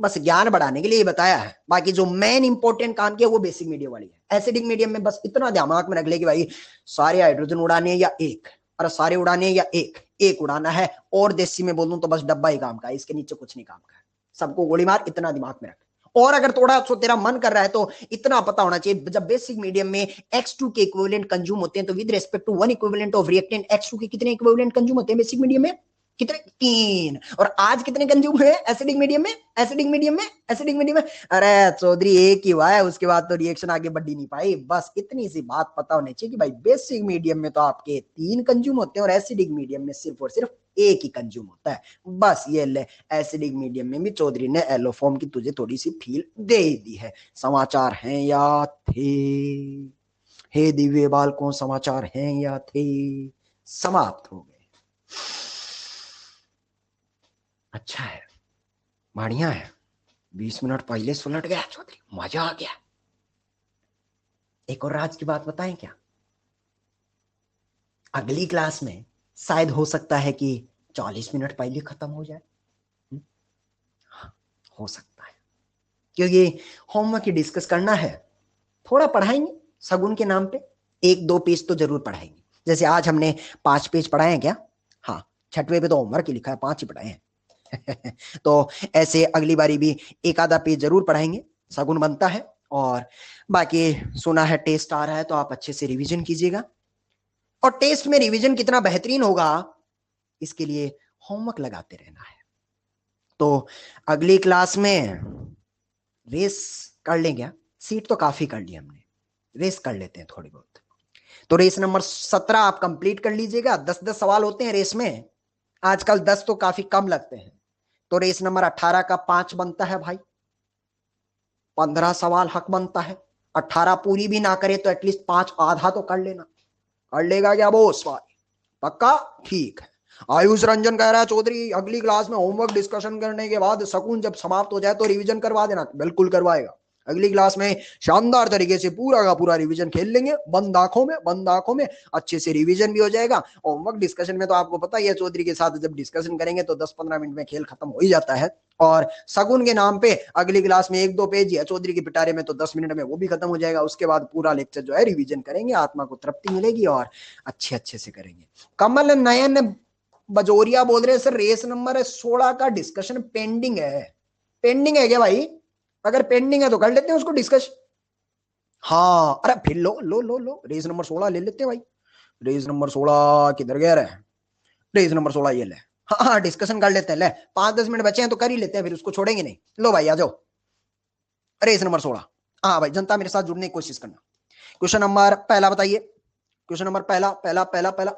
बस ज्ञान बढ़ाने के लिए बताया है। बाकी जो मेन इंपॉर्टेंट काम किया वो बेसिक मीडियम वाली है। एसिडिक मीडियम में बस इतना दिमाग में रख ले कि भाई सारे हाइड्रोजन उड़ाने या एक, और सारे उड़ाने या एक उड़ाना है, और देसी में बोलूं तो बस डब्बा ही काम का है, इसके नीचे कुछ नहीं काम का है, सबको गोली मार, इतना दिमाग में रख। और अगर थोड़ा सो तेरा मन कर रहा है तो इतना पता होना चाहिए, जब बेसिक मीडियम में X2 के इक्विवेलेंट कंज्यूम होते हैं तो with respect to one equivalent of reactant X2 के कितने इक्विवेलेंट कंज्यूम होते हैं बेसिक मीडियम में? कितने? 3। और आज कितने कंज्यूम हुए एसिडिक मीडियम में? एसिडिक मीडियम में अरे चौधरी एक ही हुआ है, उसके बाद तो रिएक्शन आगे बढ़ ही नहीं पाई। बस इतनी सी बात पता होनी चाहिए कि भाई बेसिक मीडियम में तो आपके 3 कंज्यूम होते हैं और एसिडिक मीडियम में सिर्फ और सिर्फ एक ही कंज्यूम होता है। बस ये ले, एसिडिक मीडियम में भी चौधरी ने एलोफॉर्म की तुझे थोड़ी सी फील दे दी है। समाचार हैं या थे? हे दिव्य बालकों, समाचार हैं या थे? समाप्त हो गए। अच्छा है, बढ़िया है, 20 मिनट पहले सुलट गया चौधरी, मजा आ गया। एक और राज की बात बताएं क्या, अगली क्लास में शायद हो सकता है कि 40 मिनट पहले खत्म हो जाए, हो सकता है, क्योंकि होमवर्क की डिस्कस करना है, थोड़ा पढ़ाएंगे सगुन के नाम पे, 1-2 पेज तो जरूर पढ़ाएंगे। जैसे आज हमने 5 पेज पढ़ाए हैं क्या? हाँ, 6वें पे तो होमवर्क ही लिखा है, 5 ही पढ़ाए हैं तो ऐसे अगली बारी भी एक आधा पेज जरूर पढ़ाएंगे, सगुन बनता है। और बाकी सुना है टेस्ट आ रहा है तो आप अच्छे से रिवीजन कीजिएगा, और टेस्ट में रिवीजन कितना बेहतरीन होगा इसके लिए होमवर्क लगाते रहना है। तो अगली क्लास में रेस कर लेंगे, सीट तो काफी कर ली हमने, रेस कर लेते हैं थोड़ी बहुत। तो रेस नंबर 17 आप कंप्लीट कर लीजिएगा, 10-10 सवाल होते हैं रेस में, आजकल 10 तो काफी कम लगते हैं, तो रेस नंबर 18 का 5 बनता है भाई, 15 सवाल हक बनता है। 18 पूरी भी ना करे तो एटलीस्ट 5 आधा तो कर लेना, कर लेगा क्या बोस भाई? पक्का? ठीक है। आयुष रंजन कह रहा है चौधरी अगली क्लास में होमवर्क डिस्कशन करने के बाद सकून जब समाप्त हो जाए तो रिवीजन करवा देना। बिल्कुल करवाएगा, अगली क्लास में शानदार तरीके से पूरा का पूरा रिवीजन खेल लेंगे, बंद आंखों में अच्छे से रिवीजन भी हो जाएगा। होमवर्क डिस्कशन में तो आपको पता ही है चौधरी के साथ जब डिस्कशन करेंगे तो 10-15 मिनट में खेल खत्म हो ही जाता है, और सगुन के नाम पे अगली क्लास में 1-2 पेज है चौधरी के पिटारे में, तो 10 मिनट में वो भी खत्म हो जाएगा। उसके बाद पूरा लेक्चर जो है रिवीजन करेंगे, आत्मा को तृप्ति मिलेगी और अच्छे से करेंगे। कमल नयन बजोरिया बोल रहे हैं सर रेस नंबर 16 का डिस्कशन पेंडिंग है। पेंडिंग है क्या भाई? अगर पेंडिंग है तो कर लेते हैं उसको डिस्कस। हाँ अरे फिर लो रेस नंबर 16 ले लेते हैं भाई। रेस नंबर 16 किधर गया है? रेस नंबर 16 ये ले, हाँ डिस्कशन कर लेते हैं। ले 5-10 मिनट बचे हैं तो कर ही लेते हैं, फिर उसको छोड़ेंगे नहीं। लो भाई आ जाओ, रेस नंबर 16। हाँ भाई जनता मेरे साथ जुड़ने की कोशिश करना। क्वेश्चन नंबर पहला बताइए, क्वेश्चन नंबर पहला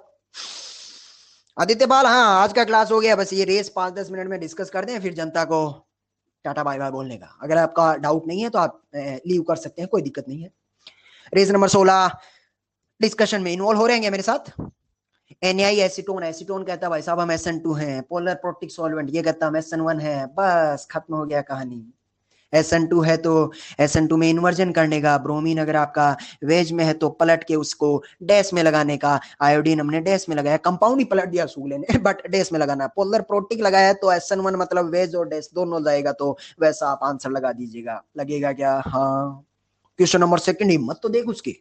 आदित्य पाल। हाँ आज का क्लास हो गया, बस ये रेस 5-10 मिनट में डिस्कस कर दें, फिर जनता को टाटा बाय बाय बोलने का। अगर आपका डाउट नहीं है तो आप लीव कर सकते हैं, कोई दिक्कत नहीं है। रेज नंबर 16 डिस्कशन में इन्वॉल्व हो रहे हैं मेरे साथ। एनआई एसीटोन, एसीटोन कहता है भाई साहब हम SN2 हैं। पोलर प्रोटिक सॉल्वेंट, ये कहता है हम SN1 है। बस खत्म हो गया कहानी। SN2 है तो SN2 में इन्वर्जन करने का। ब्रोमीन अगर आपका वेज में है तो पलट के उसको डैश में लगाने का। आयोडीन हमने डैश में लगाया, कंपाउंड ही पलट दिया सूगले ने, बट डैश में लगाना। पोलर प्रोटिक लगाया तो SN1 मतलब वेज और डैश दोनों जाएगा, तो वैसा आप आंसर लगा दीजिएगा। लगेगा क्या? हाँ। क्वेश्चन नंबर 2, हिम्मत तो देख उसकी।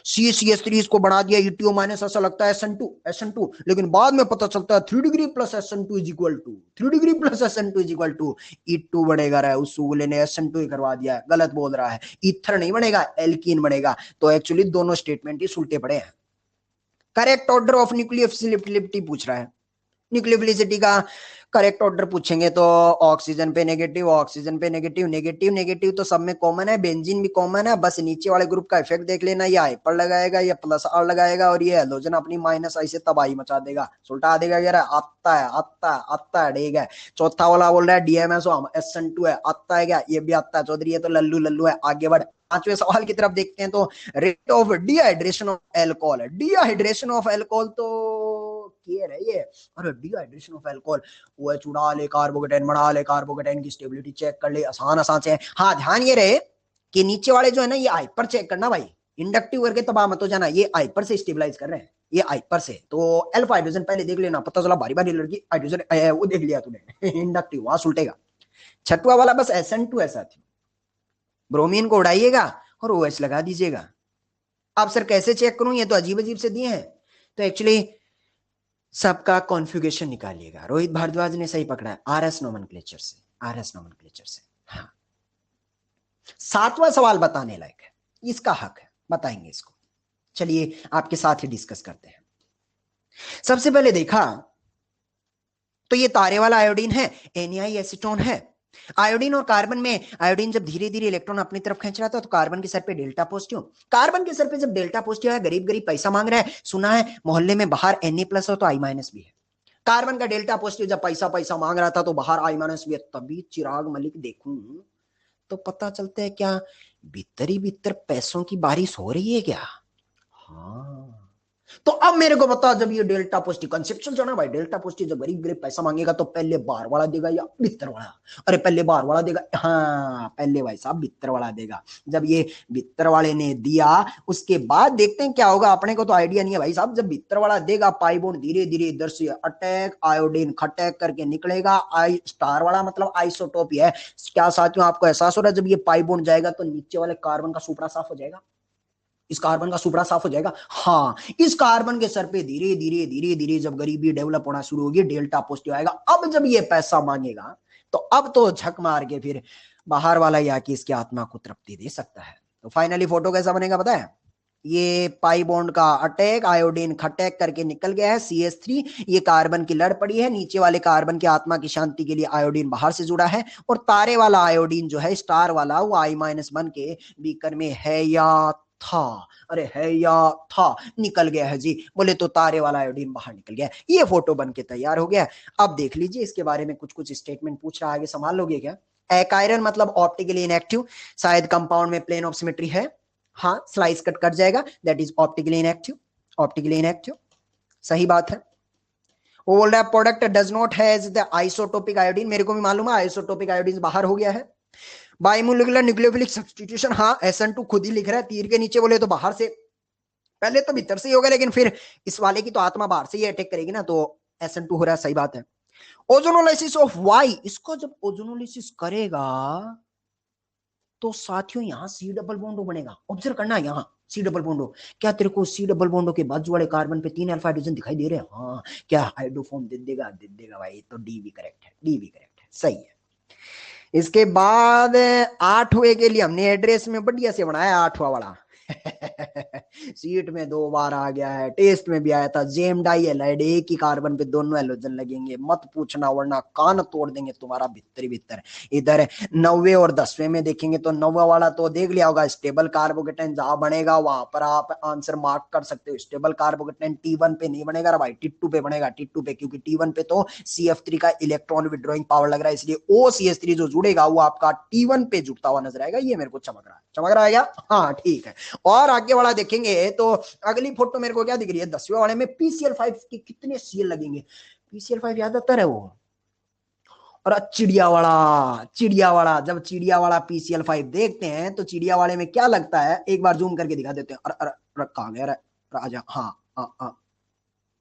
CH3 इसको बढ़ा दिया ETO माइनस, ऐसा लगता है SN2, लेकिन बाद में पता चलता है 3 degree plus SN2 is equal to 3 degree plus SN2 is equal to E2 बढ़ेगा रहा है। उस सूगले ने SN2 ही करवा दिया है। गलत बोल रहा है, ईथर नहीं बनेगा, एल्कीन बनेगा। तो एक्चुअली दोनों स्टेटमेंट ही उल्टे पड़े हैं। करेक्ट ऑर्डर ऑफ न्यूक्लियोफिलिटी पूछ रहा है। न्यूक्लियोफिलिसिटी का करेक्ट ऑर्डर पूछेंगे तो ऑक्सीजन पे नेगेटिव, ऑक्सीजन पे नेगेटिव, नेगेटिव नेगेटिव तो सब में कॉमन है, बेंजीन भी कॉमन है। बस नीचे वाले ग्रुप का इफेक्ट देख लेना, ये हाइपर लगाएगा, ये प्लस R लगाएगा, और ये हेलोजन अपनी माइनस I से तबाही मचा देगा, सुलटा देगा। यार आता है, आता है, आता है, ठीक है। चौथा वाला बोल रहा है DMSO SN2 है, आता है क्या? ये भी आता है चौधरी, ये तो लल्लू लल्लू है। आगे बढ़, पांचवें सवाल की तरफ देखते हैं। तो rate of dehydration of alcohol है। डिहाइड्रेशन ऑफ एल्कोहल तो क्लियर है ये। और डिहाइड्रेशन ऑफ एल्कोहल वो है, चुड़ा ले कार्बोकेटाइन, बढ़ा ले कार्बोकेटाइन की स्टेबिलिटी चेक कर ले, आसान आसान से। हाँ, ध्यान ये रहे कि नीचे वाले जो है ना, ये हाइपर चेक करना भाई, इंडक्टिव करके तबाह मत हो जाना। ये हाइपर से स्टेबलाइज कर रहे हैं, ये हाइपर से। तो अल्फा हाइड्रोजन पहले देख लेना, पता चला भारी भारी लड़की हाइड्रोजन वो देख लिया तूने इंडक्टिव, वहां सुलटेगा। छठवा वाला बस SN2 है साथियों। ब्रोमीन को उड़ाइएगा और OH लगा दीजिएगा। अब सर कैसे चेक करूं, ये तो अजीब अजीब से दिए हैं। तो एक्चुअली सबका कॉन्फ़िगरेशन निकालिएगा। रोहित भारद्वाज ने सही पकड़ा है, RS नोमेनक्लेचर से, RS नोमेनक्लेचर से। हाँ, 7वां सवाल बताने लायक है, इसका हक है, बताएंगे इसको। चलिए आपके साथ ही डिस्कस करते हैं। सबसे पहले देखा तो ये तारे वाला आयोडीन है, NAI एसीटोन है। आयोडीन और कार्बन में, आयोडीन जब धीरे धीरे इलेक्ट्रॉन अपनी तरफ खींच रहा था तो कार्बन के सर पे डेल्टा पॉजिटिव। कार्बन के सर पे जब डेल्टा पॉजिटिव है, गरीब गरीब पैसा मांग रहा है। सुना है मोहल्ले में बाहर Na+ हो तो I- भी है। कार्बन का डेल्टा पॉजिटिव जब पैसा पैसा मांग रहा था तो बाहर I- भी है। तभी चिराग मलिक देखूं तो पता चलता है क्या, भीतर ही भीतर पैसों की बारिश हो रही है क्या? हाँ, तो अब मेरे को बता, जब ये डेल्टा पॉजिटिव कंसेप्चुअल जाना भाई, डेल्टा पॉजिटिव जब गरीब गरीब पैसा मांगेगा तो पहले बाहर वाला देगा या भीतर वाला? अरे पहले बाहर वाला देगा। हाँ, पहले भाई साहब भीतर वाला देगा। जब ये भीतर वाले ने दिया, उसके बाद देखते हैं क्या होगा। अपने को तो आइडिया नहीं है भाई साहब। जब भीतर वाला देगा, पाई बॉन्ड धीरे धीरे इधर से अटैक, आयोडीन खटैक करके निकलेगा। I स्टार वाला मतलब आइसोटोपी है। क्या साथियों आपको एहसास हो रहा है, जब ये पाई बॉन्ड जाएगा तो नीचे वाले कार्बन का सुपड़ा साफ हो जाएगा, इस कार्बन का सुपड़ा साफ हो जाएगा। हाँ, इस कार्बन के सर पे धीरे धीरे धीरे धीरे जब गरीबी डेवलप होना शुरू होगी, डेल्टा पॉजिटिव आएगा। अब जब ये पैसा मांगेगा तो अब तो झक मार के फिर बाहर वाला या कि इसकी आत्मा को तृप्ति दे सकता है। तो फाइनली फोटो कैसा बनेगा पता है? ये पाई बॉन्ड का अटैक, आयोडीन खटैक करके निकल गया है, CH3। ये कार्बन की लड़ पड़ी है, नीचे वाले कार्बन की आत्मा की शांति के लिए आयोडीन बाहर से जुड़ा है। और तारे वाला आयोडीन जो है, स्टार वाला, वो I- बन के बीकर में है या था, अरे है या था, निकल गया है जी। बोले तो तारे वाला आयोडीन बाहर निकल गया। ये फोटो बन के तैयार हो गया। अब देख लीजिए, इसके बारे में कुछ कुछ स्टेटमेंट पूछ रहा है, आगे संभाल लोगे क्या? एक्आयरन मतलब ऑप्टिकली इनएक्टिव, शायद कंपाउंड में प्लेन ऑफ सिमेट्री है। हाँ, स्लाइस कट जाएगा, that is optically inactive, optically inactive, सही बात है। वो बोल रहा है product does not has the isotopic iodine. मेरे को भी मालूम है आइसोटोपिक आयोडीन बाहर हो गया है। बाइमोलिकुलर न्यूक्लियोफिलिक सब्स्टिट्यूशन, हाँ SN2 खुद ही लिख रहा है तीर के नीचे। बोले तो बाहर से, पहले तो भीतर से ही होगा, लेकिन फिर इस वाले की तो आत्मा बाहर से ही अटैक करेगी ना, तो SN2 हो रहा है, सही बात है। ओजोनोलाइसिस ऑफ वाई, इसको जब ओजोनोलाइसिस करेगा तो साथियों यहां C डबल बॉन्ड बनेगा। ऑब्जर्व करना, यहां C डबल बॉन्ड। क्या तेरे को C डबल बॉन्ड के बाजू वाले कार्बन पे 3 अल्फा हाइड्रोजन दिखाई दे रहे हैं? हाँ, क्या हाइड्रोफॉर्म दे देगा? दे देगा भाई। तो डी भी करेक्ट है, डी भी करेक्ट है, सही है। इसके बाद 8वें के लिए हमने एड्रेस में बढ़िया से बनाया 8वां वाला सीट में 2 बार आ गया है, टेस्ट में भी आया था। जेम डाई एलाइड, एक ही कार्बन पे दोनों हेलोजन लगेंगे, मत पूछना वरना कान तोड़ देंगे तुम्हारा भीतर ही भीतर। इधर 9वें और 10वें में देखेंगे तो 9वां वाला तो देख लिया होगा, स्टेबल कार्बोकेटाइन जहां बनेगा वहां पर आप आंसर मार्क कर सकते हो। स्टेबल कार्बोकेटाइन T1 पे नहीं बनेगा रे भाई, T2 पे बनेगा, T2 पे, क्योंकि T1 पे तो CF3 का इलेक्ट्रॉन विड्रॉइंग पावर लग रहा है, इसलिए OCH3 जो जुड़ेगा वो आपका T1 पे जुड़ता हुआ नजर आएगा। ये मेरे को चमक रहा है, चमक रहा है क्या? हाँ ठीक है। और आगे वाला देखेंगे तो अगली फोटो मेरे को क्या दिख रही है, 10वें वाले में PCl5 के कितने सीएल लगेंगे। PCl5 याद आता है वो, और चिड़िया वाला जब चिड़िया वाला PCl5 देखते हैं तो चिड़िया वाले में क्या लगता है, एक बार जूम करके दिखा देते हैं। अरे कहां गया राजा, हाँ हाँ हाँ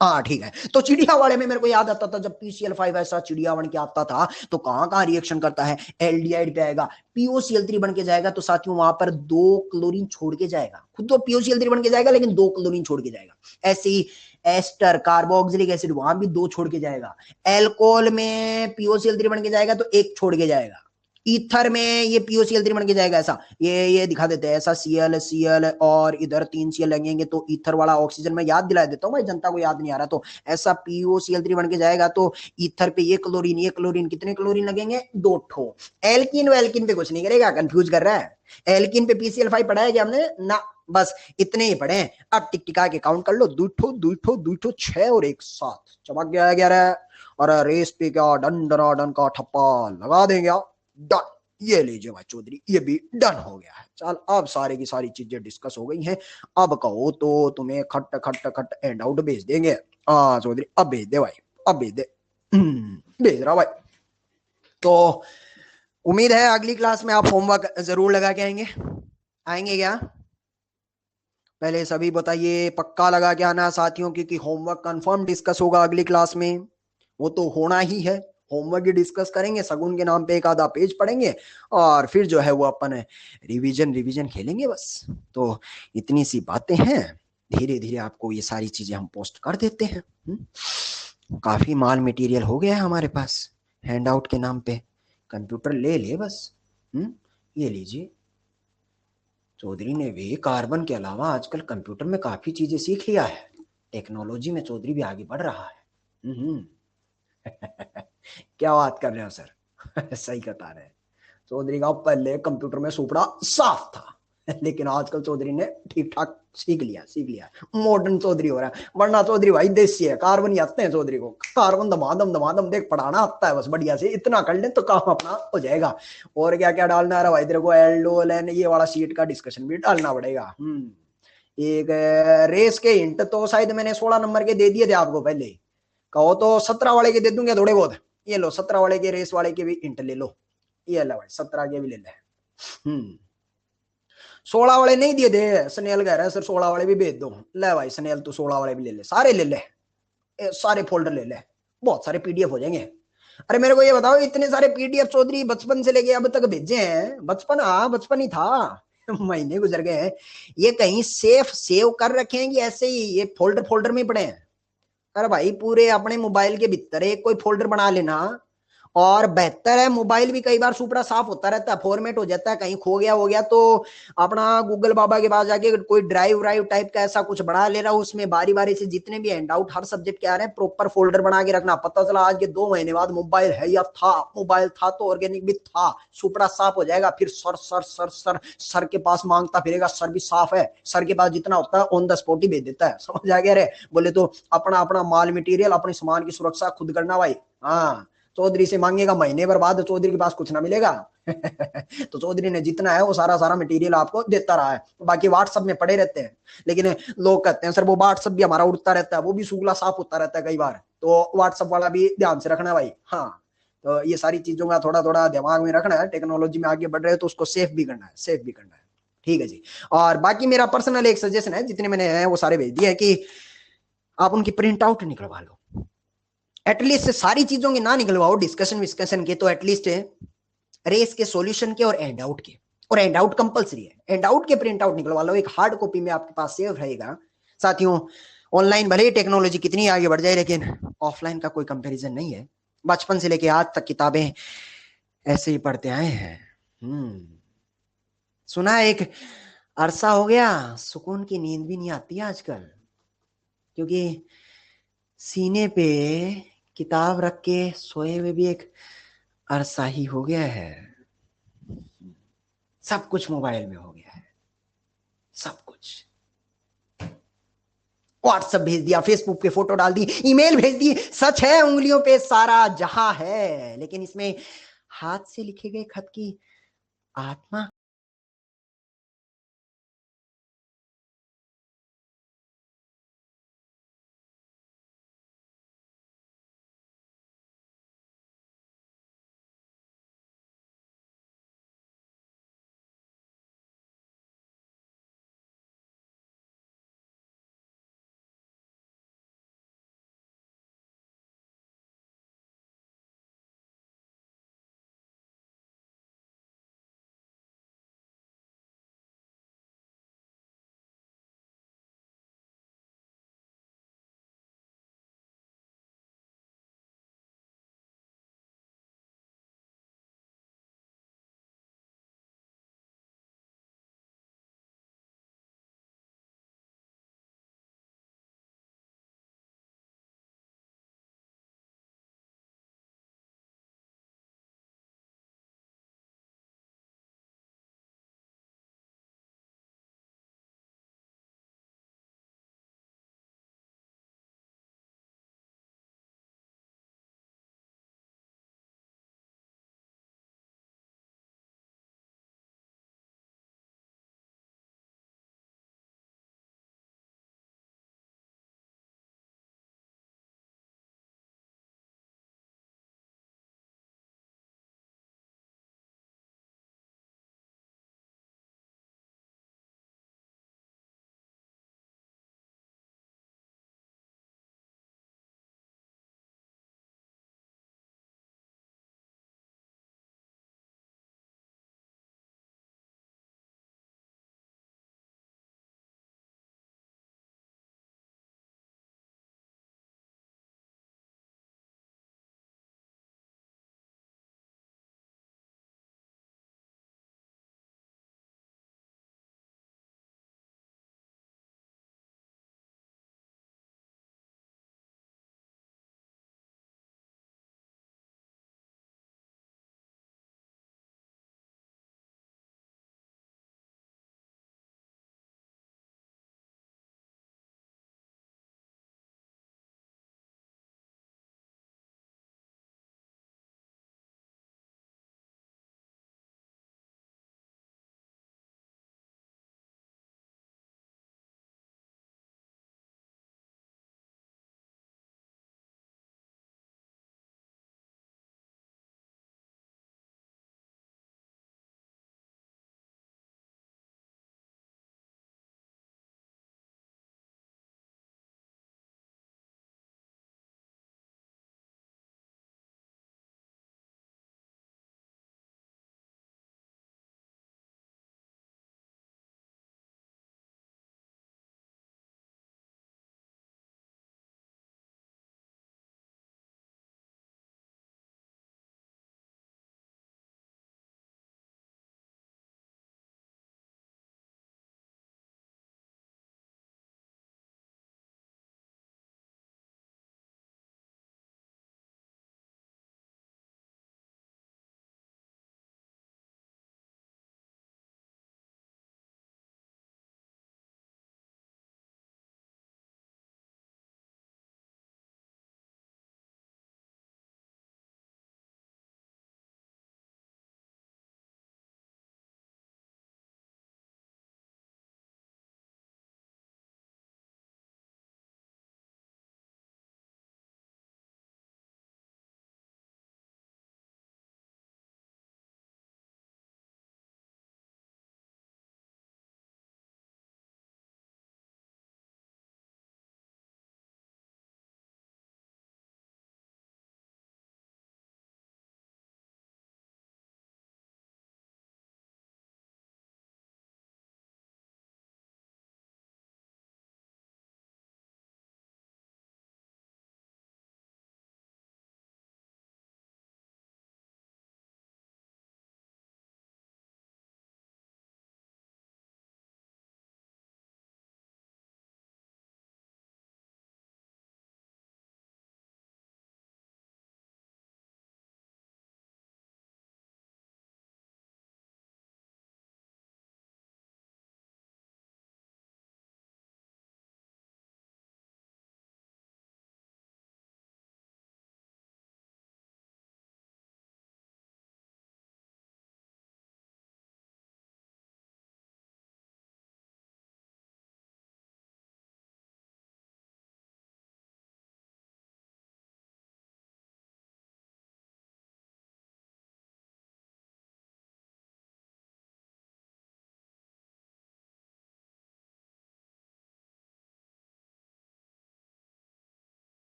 हाँ ठीक है। तो चिड़िया वाले में मेरे को याद आता था जब PCl5 ऐसा चिड़िया बन के आता था तो कहां कहां रिएक्शन करता है, एल्डिहाइड पे आएगा, POCl3 बन के जाएगा, तो साथियों वहां पर 2 क्लोरीन छोड़ के जाएगा, खुद तो POCl3 बन के जाएगा लेकिन 2 क्लोरीन छोड़ के जाएगा। ऐसे ही एस्टर कार्बोक्सिलिक एसिड, वहां भी 2 छोड़ के जाएगा। एल्कोहल में POCl3 बन के जाएगा तो 1 छोड़ के जाएगा। ईथर में ये POCl3 बन के जाएगा, ऐसा ये दिखा देते हैं, ऐसा Cl और इधर 3 Cl लगेंगे तो ईथर वाला ऑक्सीजन में याद दिला देता हूँ भाई, जनता को याद नहीं आ रहा, तो ऐसा POCl3 बन के जाएगा तो ईथर पे ये क्लोरीन कितने क्लोरीन लगेंगे, 2 ठो। एल्किन वेल्किन पे कुछ नहीं करेगा, कंफ्यूज कर रहा है। एल्किन पे PCl5 पढ़ा है क्या हमने ना, बस इतने ही पढ़े। अब टिक टिका के काउंट कर लो, 2 6 और 1 7, चमक गया 11। और रेस पे क्या डन डना डन का ठप्पा लगा देंगे, डन। ये लीजिए भाई चौधरी, ये भी डन हो गया है। चल अब सारी की सारी चीजें डिस्कस हो गई हैं, अब कहो तो तुम्हें खट खट खट एंड आउट भेज देंगे। हाँ चौधरी अब भेज दे भाई, अब भेज दे। भेज रहा भाई। तो उम्मीद है अगली क्लास में आप होमवर्क जरूर लगा के आएंगे, आएंगे क्या? पहले सभी बताइए, पक्का लगा के आना साथियों, क्योंकि होमवर्क कंफर्म डिस्कस होगा अगली क्लास में, वो तो होना ही है। होमवर्क ही डिस्कस करेंगे, सगुन के नाम पे एक आधा पेज पढ़ेंगे और फिर जो है वो अपन रिवीजन खेलेंगे बस। तो इतनी सी बातें हैं, धीरे धीरे आपको ये सारी चीजें हम पोस्ट कर देते हैं। काफी माल मटेरियल हो गया है हमारे पास हैंड आउट के नाम पे, कंप्यूटर ले ले बस। ये लीजिए, चौधरी ने भी कार्बन के अलावा आजकल कंप्यूटर में काफी चीजें सीख लिया है, टेक्नोलॉजी में चौधरी भी आगे बढ़ रहा है। क्या बात कर रहे हो सर? सही बता रहे हैं। चौधरी का पहले कंप्यूटर में सुपड़ा साफ था, लेकिन आजकल चौधरी ने ठीक ठाक सीख लिया, मॉडर्न चौधरी हो रहा है। वरना चौधरी भाई देसी है, कार्बन ही आते हैं चौधरी को, कार्बन दमादम देख पढ़ाना आता है बस बढ़िया से, इतना कर ले तो काम अपना हो जाएगा। और क्या क्या डालना है भाई तेरे को, एल्डोल ये वाला शीट का डिस्कशन भी डालना पड़ेगा। एक रेस के हिंट तो शायद मैंने 16 नंबर के दे दिए थे आपको पहले, कहो तो 17 वाले के दे दूंगे थोड़े बहुत। ये लो 17 वाले के, रेस वाले के भी हिंट ले लो, ये लो भाई 17 के भी ले ले। 16 वाले नहीं दिए थे, स्नेल कह रहा है सर 16 वाले भी भेज दो। ले भाई स्नेल तू 16 वाले भी ले ले, सारे ले ले, सारे फोल्डर ले ले, बहुत सारे PDF हो जाएंगे। अरे मेरे को ये बताओ, इतने सारे PDF चौधरी बचपन से लेके अब तक भेजे हैं, बचपन हाँ बचपन ही था, महीने गुजर गए हैं, ये कहीं सेव कर रखे हैं कि ऐसे ही ये फोल्डर में पड़े हैं? अरे भाई पूरे अपने मोबाइल के भीतर एक कोई फोल्डर बना लेना, और बेहतर है, मोबाइल भी कई बार सुपड़ा साफ होता रहता है, फॉर्मेट हो जाता है, कहीं खो गया हो गया तो अपना गूगल बाबा के पास जाके कोई ड्राइव टाइप का ऐसा कुछ बना ले रहा हूं, उसमें बारी बारी से जितने भी हैंड आउट हर सब्जेक्ट के आ रहे हैं प्रॉपर फोल्डर बना के रखना। पता चला आज के 2 महीने बाद मोबाइल है या था, मोबाइल था तो ऑर्गेनिक भी था, सुपड़ा साफ हो जाएगा, फिर सर के पास मांगता फिरेगा, सर भी साफ है, सर के पास जितना होता है ऑन द स्पॉट ही भेज देता है, समझ आ गया रे? बोले तो अपना अपना माल मटीरियल, अपने सामान की सुरक्षा खुद करना भाई। हाँ चौधरी से मांगेगा महीने भर बाद, चौधरी के पास कुछ ना मिलेगा। तो चौधरी ने जितना है वो सारा मटेरियल आपको देता रहा है, बाकी व्हाट्सएप में पड़े रहते हैं। लेकिन लोग कहते हैं सर वो व्हाट्सएप भी हमारा उड़ता रहता है, वो भी सूखला साफ होता रहता है कई बार, तो व्हाट्सएप वाला भी ध्यान से रखना भाई। हाँ तो ये सारी चीजों का थोड़ा थोड़ा दिमाग में रखना है, टेक्नोलॉजी में आगे बढ़ रहे हो तो उसको सेफ भी करना है, ठीक है जी। और बाकी मेरा पर्सनल एक सजेशन है, जितने मैंने है वो सारे भेज दिए, कि आप उनकी प्रिंट आउट निकलवा लो, एटलीस्ट सारी चीजों की ना निकलवाओ डिस्कशन के, तो एटलीस्ट रेस के सॉल्यूशन के और एंड आउट के, और एंड आउट कंपलसरी है, एंड आउट के प्रिंट आउट निकलवा लो, एक हार्ड कॉपी में आपके पास सेव रहेगा। साथियों ऑनलाइन भले ही टेक्नोलॉजी कितनी आगे बढ़ जाए, लेकिन ऑफलाइन का कोई कंपैरिजन नहीं है। बचपन से लेके आज तक किताबें ऐसे ही पढ़ते आए हैं। सुना है एक अरसा हो गया, सुकून की नींद भी नहीं आती आजकल, क्योंकि सीने पे किताब रख के सोए हुए भी एक अरसा ही हो गया है। सब कुछ मोबाइल में हो गया है, सब कुछ। व्हाट्सएप भेज दिया, फेसबुक पे फोटो डाल दी, ईमेल भेज दी, सच है उंगलियों पे सारा जहां है, लेकिन इसमें हाथ से लिखे गए खत की आत्मा